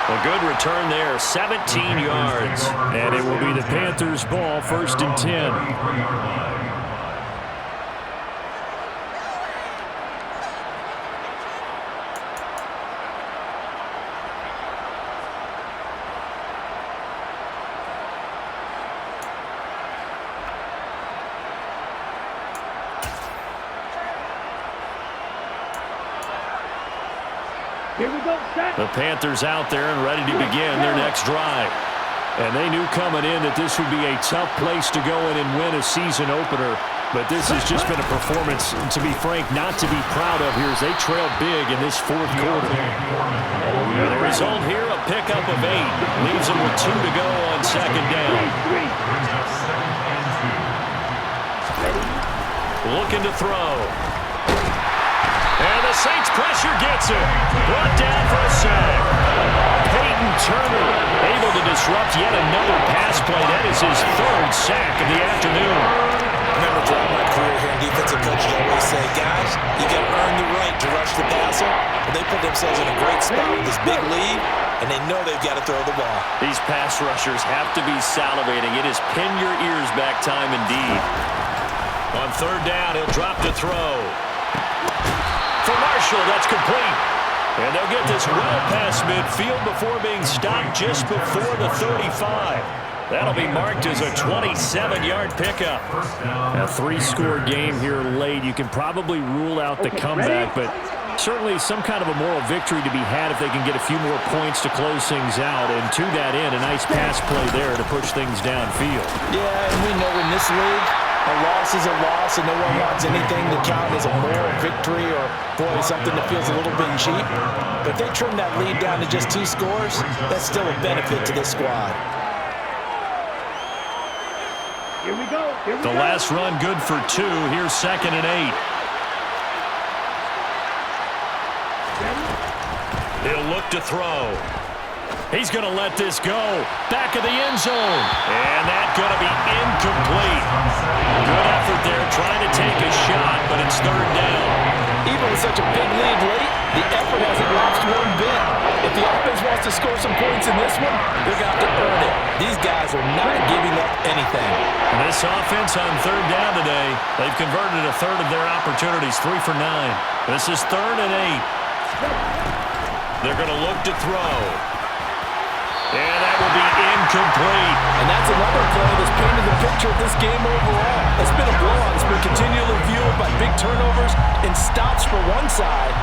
A good return there, 17 yards. And it will be the Panthers' ball, 1st and 10. Here we go, set. The Panthers out there and ready to begin their next drive. And they knew coming in that this would be a tough place to go in and win a season opener. But this has just been a performance, to be frank, not to be proud of here as they trail big in this 4th quarter. And the result here, a pickup of 8. Leaves them with 2 to go on 2nd down. Looking to throw. And the Saints pressure gets him. Brought down for a sack. Peyton Turner able to disrupt yet another pass play. That is his 3rd sack of the afternoon. I remember throughout my career here, defensive coaches always say, guys, you got to earn the right to rush the passer. But they put themselves in a great spot with this big lead, and they know they've got to throw the ball. These pass rushers have to be salivating. It is pin your ears back time indeed. On 3rd down, he'll drop to throw. For Marshall, that's complete. And they'll get this well past midfield before being stopped just before the 35. That'll be marked as a 27-yard pickup. A 3-score game here late. You can probably rule out the comeback, but certainly some kind of a moral victory to be had if they can get a few more points to close things out. And to that end, a nice pass play there to push things downfield. Yeah, and we know in this league, a loss is a loss, and no one wants anything to count as a moral victory or, boy, something that feels a little bit cheap. But if they trim that lead down to just 2 scores, that's still a benefit to this squad. Here we go. The last run good for 2. Here's 2nd and 8. He'll look to throw. He's going to let this go. Back of the end zone. And that's going to be incomplete. Good effort there trying to take a shot, but it's 3rd down. Even with such a big lead late, the effort hasn't lost one bit. If the offense wants to score some points in this one, they're going to have to earn it. These guys are not giving up anything. And this offense on 3rd down today, they've converted a 3rd of their opportunities, 3 for 9. This is 3rd and 8. They're going to look to throw. And that will be incomplete. And that's another play that's painted the picture of this game overall. It's been a blowout. It's been continually fueled by big turnovers and stops for one side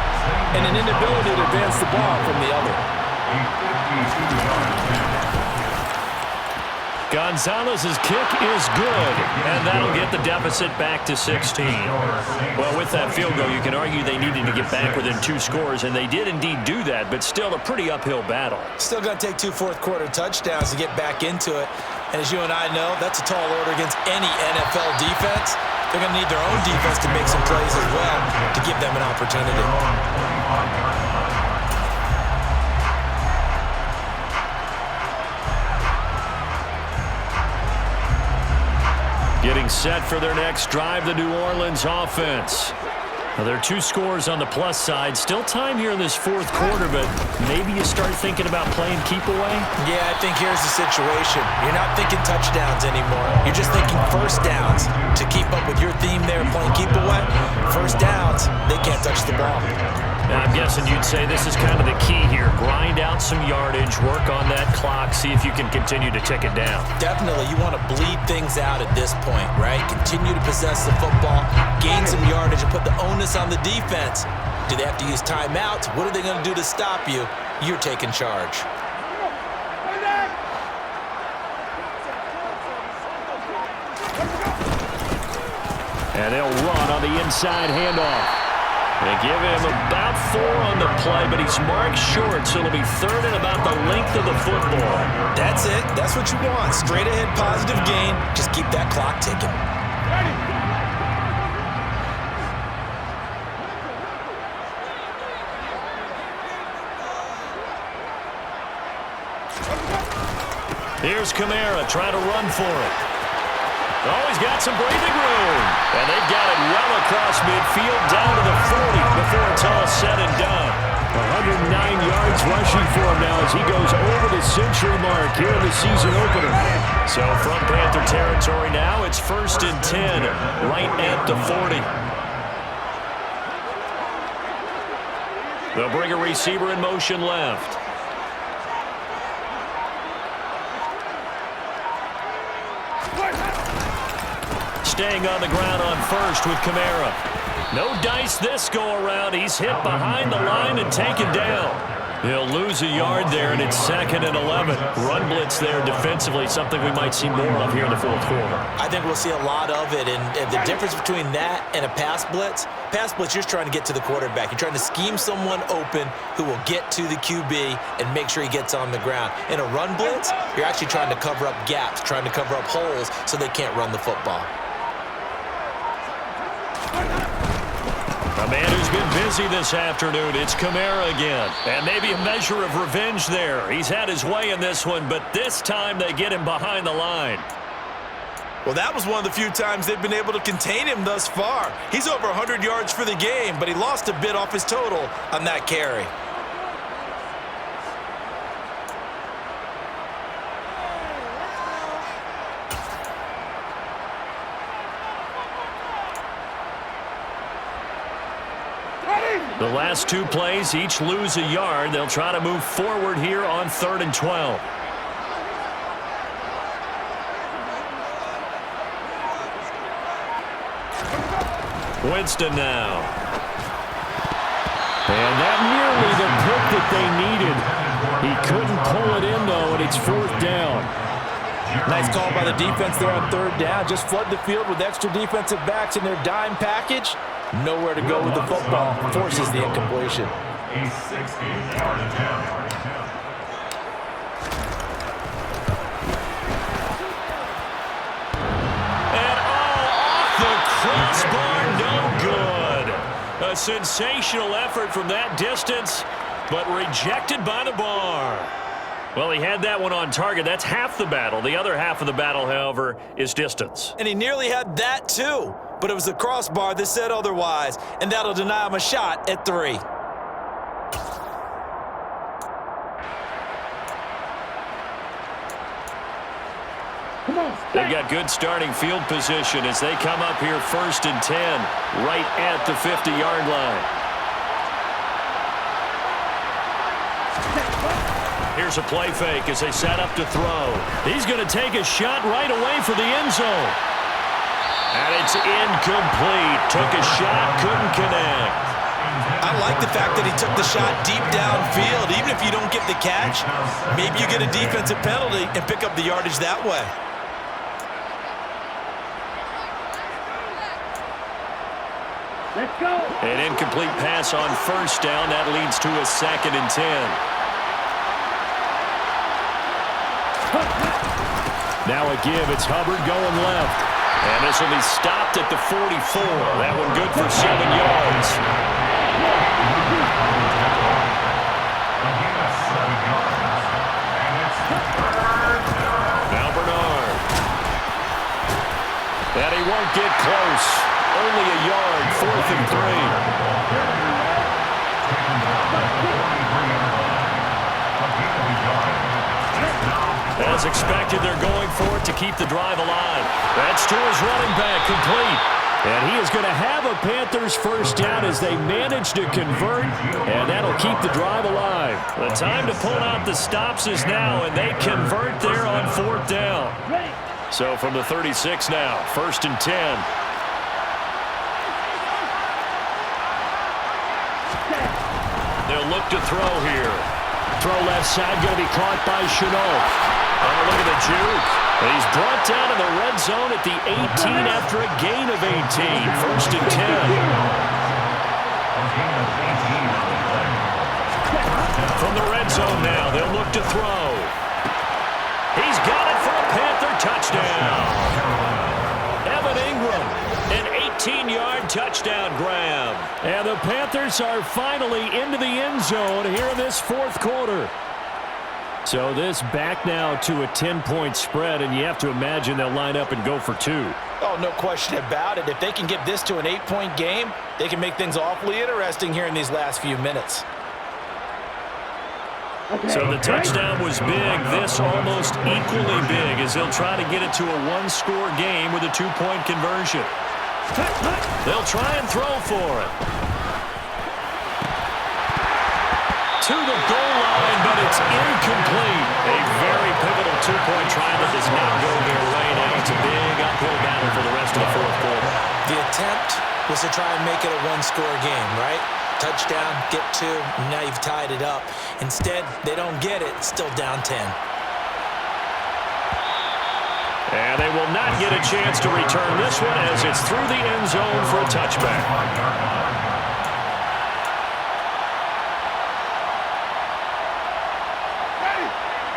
and an inability to advance the ball from the other. Gonzalez's kick is good, and that'll get the deficit back to 16. Well, with that field goal, you can argue they needed to get back within 2 scores, and they did indeed do that, but still a pretty uphill battle. Still going to take 2 fourth-quarter touchdowns to get back into it. And as you and I know, that's a tall order against any NFL defense. They're going to need their own defense to make some plays as well to give them an opportunity. Getting set for their next drive, the New Orleans offense. Now, there are 2 scores on the plus side. Still time here in this 4th quarter, but maybe you start thinking about playing keep away? Yeah, I think here's the situation. You're not thinking touchdowns anymore. You're just thinking first downs. To keep up with your theme there, playing keep away, first downs, they can't touch the ball. Now, I'm guessing you'd say this is kind of the key here. Grind out some yardage, work on that clock, see if you can continue to tick it down. Definitely. You want to bleed things out at this point, right? Continue to possess the football, gain some yardage, and put the onus on the defense. Do they have to use timeouts? What are they going to do to stop you? You're taking charge. And they'll run on the inside handoff. They give him about 4 on the play, but he's marked short, so it'll be third and about the length of the football. That's it. That's what you want. Straight ahead positive gain. Just keep that clock ticking. Here's Kamara trying to run for it. Oh, he's got some breathing room. And they've got it well across midfield down to the 40 before it's all said and done. 109 yards rushing for him now as he goes over the century mark here in the season opener. So from Panther territory now, it's 1st and 10 right at the 40. They'll bring a receiver in motion left. Staying on the ground on first with Kamara. No dice this go-around. He's hit behind the line and taken down. He'll lose a yard there, and it's 2nd and 11. Run blitz there defensively, something we might see more of here in the 4th quarter. I think we'll see a lot of it, and the difference between that and a pass blitz, you're just trying to get to the quarterback. You're trying to scheme someone open who will get to the QB and make sure he gets on the ground. In a run blitz, you're actually trying to cover up gaps, trying to cover up holes so they can't run the football. A man who's been busy this afternoon, it's Kamara again. And maybe a measure of revenge there. He's had his way in this one, but this time they get him behind the line. Well, that was one of the few times they've been able to contain him thus far. He's over 100 yards for the game, but he lost a bit off his total on that carry. The last 2 plays each lose a yard. They'll try to move forward here on 3rd and 12. Winston now. And that nearly the pick that they needed. He couldn't pull it in, though, and it's 4th down. Nice call by the defense there on 3rd down. Just flood the field with extra defensive backs in their dime package. Nowhere to go with the football. Forces the incompletion. A 60-yard attempt. And off the crossbar, no good. A sensational effort from that distance, but rejected by the bar. Well, he had that one on target. That's half the battle. The other half of the battle, however, is distance. And he nearly had that too, but it was the crossbar that said otherwise, and that'll deny him a shot at 3. They've got good starting field position as they come up here 1st and 10, right at the 50-yard line. Here's a play fake as they set up to throw. He's going to take a shot right away for the end zone. And it's incomplete. Took a shot, couldn't connect. I like the fact that he took the shot deep downfield. Even if you don't get the catch, maybe you get a defensive penalty and pick up the yardage that way. Let's go. An incomplete pass on 1st down. That leads to a 2nd and 10. Now a give. It's Hubbard going left. And this will be stopped at the 44. That one good for 7 yards. Now Bernard. And he won't get close. Only a yard. 4th and 3. As expected, they're going for it to keep the drive alive. That's to his running back, complete. And he is going to have a Panthers 1st down as they manage to convert, and that'll keep the drive alive. The time to pull out the stops is now, and they convert there on 4th down. So from the 36 now, 1st and 10. They'll look to throw here. Throw left side, going to be caught by Chenault. Oh, look at the juke. And he's brought down in the red zone at the 18 after a gain of 18. 1st and 10. From the red zone now, they'll look to throw. He's got it for a Panther touchdown. Evan Ingram, an 18-yard touchdown grab. And the Panthers are finally into the end zone here in this fourth quarter. So this back now to a 10-point spread, and you have to imagine they'll line up and go for two. Oh, no question about it. If they can get this to an 8-point game, they can make things awfully interesting here in these last few minutes. So the touchdown was big. This almost equally big as they'll try to get it to a one-score game with a two-point conversion. They'll try and throw for it. To the goal line, but it's incomplete. A very pivotal two-point try that does not go their way. Now it's a big uphill battle for the rest of the fourth quarter. The attempt was to try and make it a one-score game, right? Touchdown, get two, now you've tied it up. Instead, they don't get it, still down 10. And they will not get a chance to return this one as it's through the end zone for a touchback.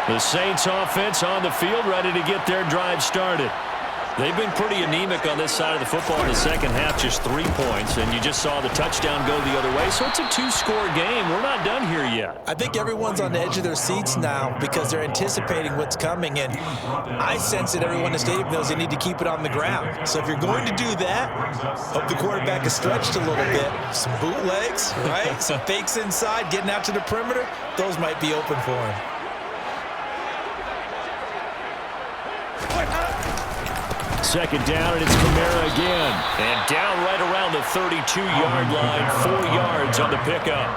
The Saints offense on the field ready to get their drive started. They've been pretty anemic on this side of the football in the second half, just 3 points, and you just saw the touchdown go the other way. So it's a two-score game. We're not done here yet. I think everyone's on the edge of their seats now because they're anticipating what's coming, and I sense that everyone in the stadium knows they need to keep it on the ground. So if you're going to do that, hope the quarterback is stretched a little bit. Some bootlegs, right? Some fakes inside, getting out to the perimeter. Those might be open for him. Second down, and it's Kamara again. And down right around the 32-yard line, 4 yards on the pickup.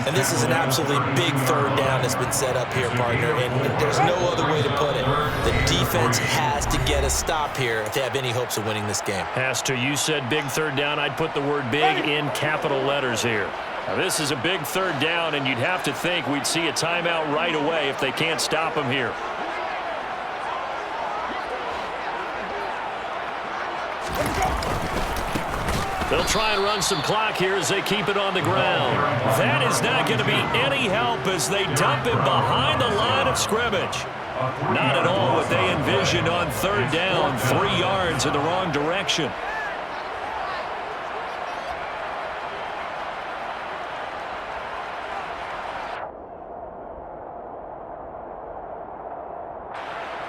And this is an absolutely big third down that's been set up here, partner, and there's no other way to put it. The defense has to get a stop here if they have any hopes of winning this game. Has to. You said big third down. I'd put the word big in capital letters here. Now, this is a big third down, and you'd have to think we'd see a timeout right away if they can't stop them here. They'll try and run some clock here as they keep it on the ground. That is not going to be any help as they dump him behind the line of scrimmage. Not at all what they envisioned on third down, 3 yards in the wrong direction.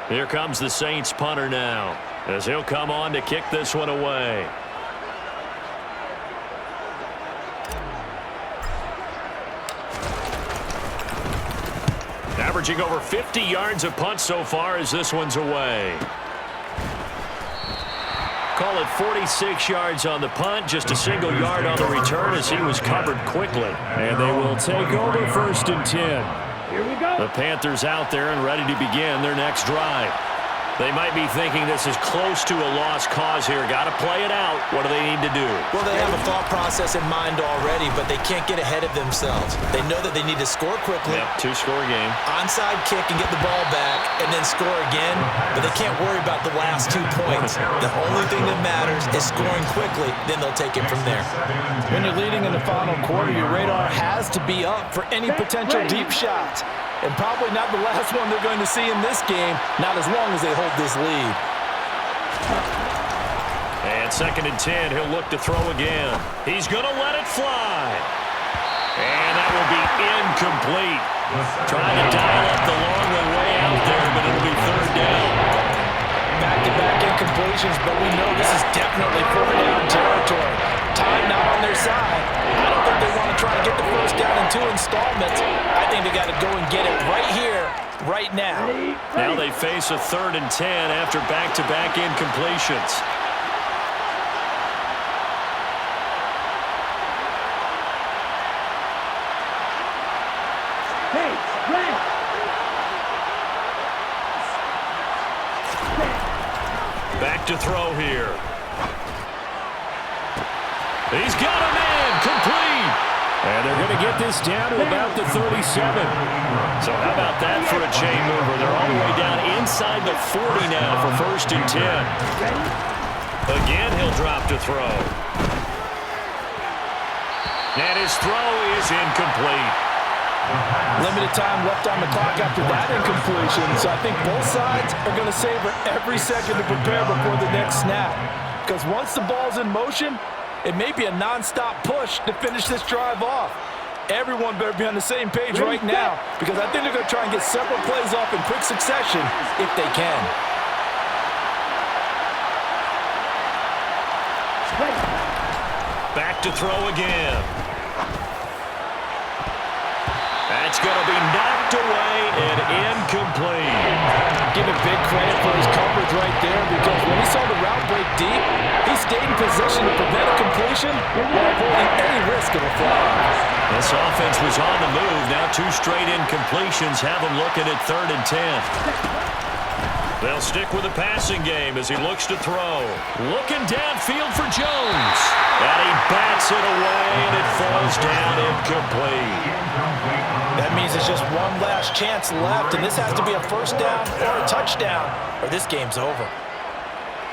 Here comes the Saints punter now as he'll come on to kick this one away. Averaging over 50 yards of punt so far as this one's away. Call it 46 yards on the punt, just a single yard on the return as he was covered quickly. And they will take over 1st and 10. Here we go. The Panthers out there and ready to begin their next drive. They might be thinking this is close to a lost cause here. Got to play it out. What do they need to do? Well, they have a thought process in mind already, but they can't get ahead of themselves. They know that they need to score quickly. Yep, two-score game. Onside kick and get the ball back and then score again, but they can't worry about the last 2 points. The only thing that matters is scoring quickly, then they'll take it from there. When you're leading in the final quarter, your radar has to be up for any potential deep shots. And probably not the last one they're going to see in this game, not as long as they hold this lead. And 2nd and 10, he'll look to throw again. He's going to let it fly. And that will be incomplete. Trying to dial up the long way out there, but it'll be third down. Back-to-back incompletions, but we know this is definitely fourth down territory. Time not on their side. I don't think they want to try to get the first down in 2 installments. I think they got to go and get it right here, right now. Now they face a 3rd and 10 after back-to-back incompletions. Hey, red. Back to throw here. He's got a man, complete. And they're going to get this down to about the 37. So how about that for a chain mover? They're all the way down inside the 40 now for 1st and 10. Again, he'll drop to throw. And his throw is incomplete. Limited time left on the clock after that incompletion, so I think both sides are going to savor every second to prepare before the next snap. Because once the ball's in motion, it may be a non-stop push to finish this drive off. Everyone better be on the same page right now, because I think they're going to try and get several plays off in quick succession if they can. Back to throw again. That's going to be knocked away and incomplete. Give him big credit for his coverage right there, because when he saw the route break deep, he stayed in position to prevent a completion while avoiding any risk of a flag. This offense was on the move. Now 2 straight incompletions have them looking at 3rd and 10. They'll stick with the passing game as he looks to throw. Looking downfield for Jones. And he bats it away, and it falls down incomplete. That means it's just one last chance left, and this has to be a first down or a touchdown, or this game's over.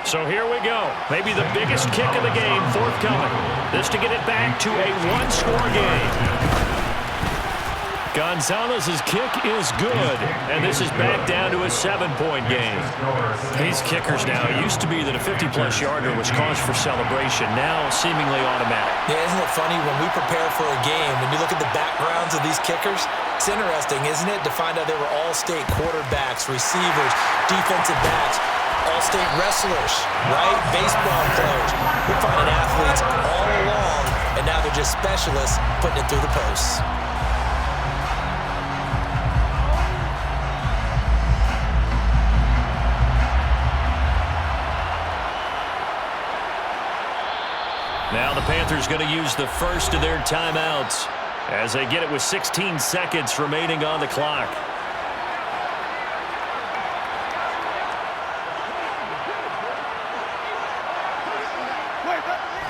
So here we go. Maybe the biggest kick of the game forthcoming. This to get it back to a 1-score game. Gonzalez's kick is good, and this is back down to a 7-point game. These kickers now, it used to be that a 50-plus yarder was cause for celebration, now seemingly automatic. Yeah, isn't it funny when we prepare for a game, when you look at the backgrounds of these kickers, it's interesting, isn't it, to find out they were all-state quarterbacks, receivers, defensive backs, all-state wrestlers, right? Baseball players. We're finding athletes all along, and now they're just specialists putting it through the posts. Now the Panthers going to use the first of their timeouts as they get it with 16 seconds remaining on the clock.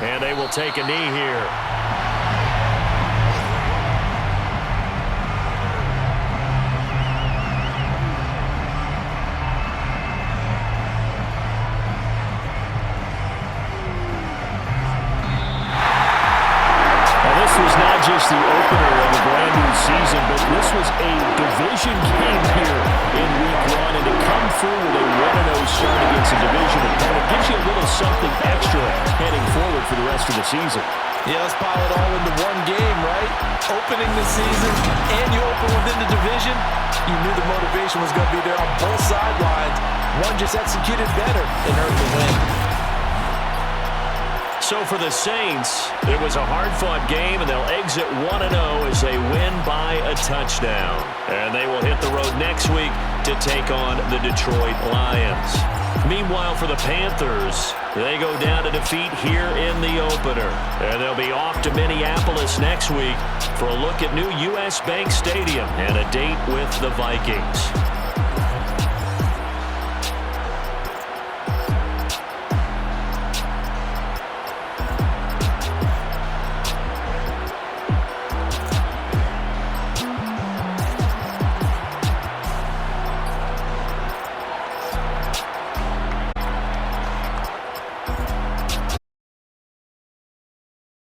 And they will take a knee here. Just the opener of a brand new season, but this was a division game here in Week 1, and to come through with a 1-0 start against a division opponent gives you a little something extra heading forward for the rest of the season. Yeah, let's pile it all into one game, right? Opening the season, and you open within the division. You knew the motivation was going to be there on both sidelines. One just executed better and earned the win. So for the Saints, it was a hard-fought game, and they'll exit 1-0 as they win by a touchdown. And they will hit the road next week to take on the Detroit Lions. Meanwhile, for the Panthers, they go down to defeat here in the opener. And they'll be off to Minneapolis next week for a look at new U.S. Bank Stadium and a date with the Vikings.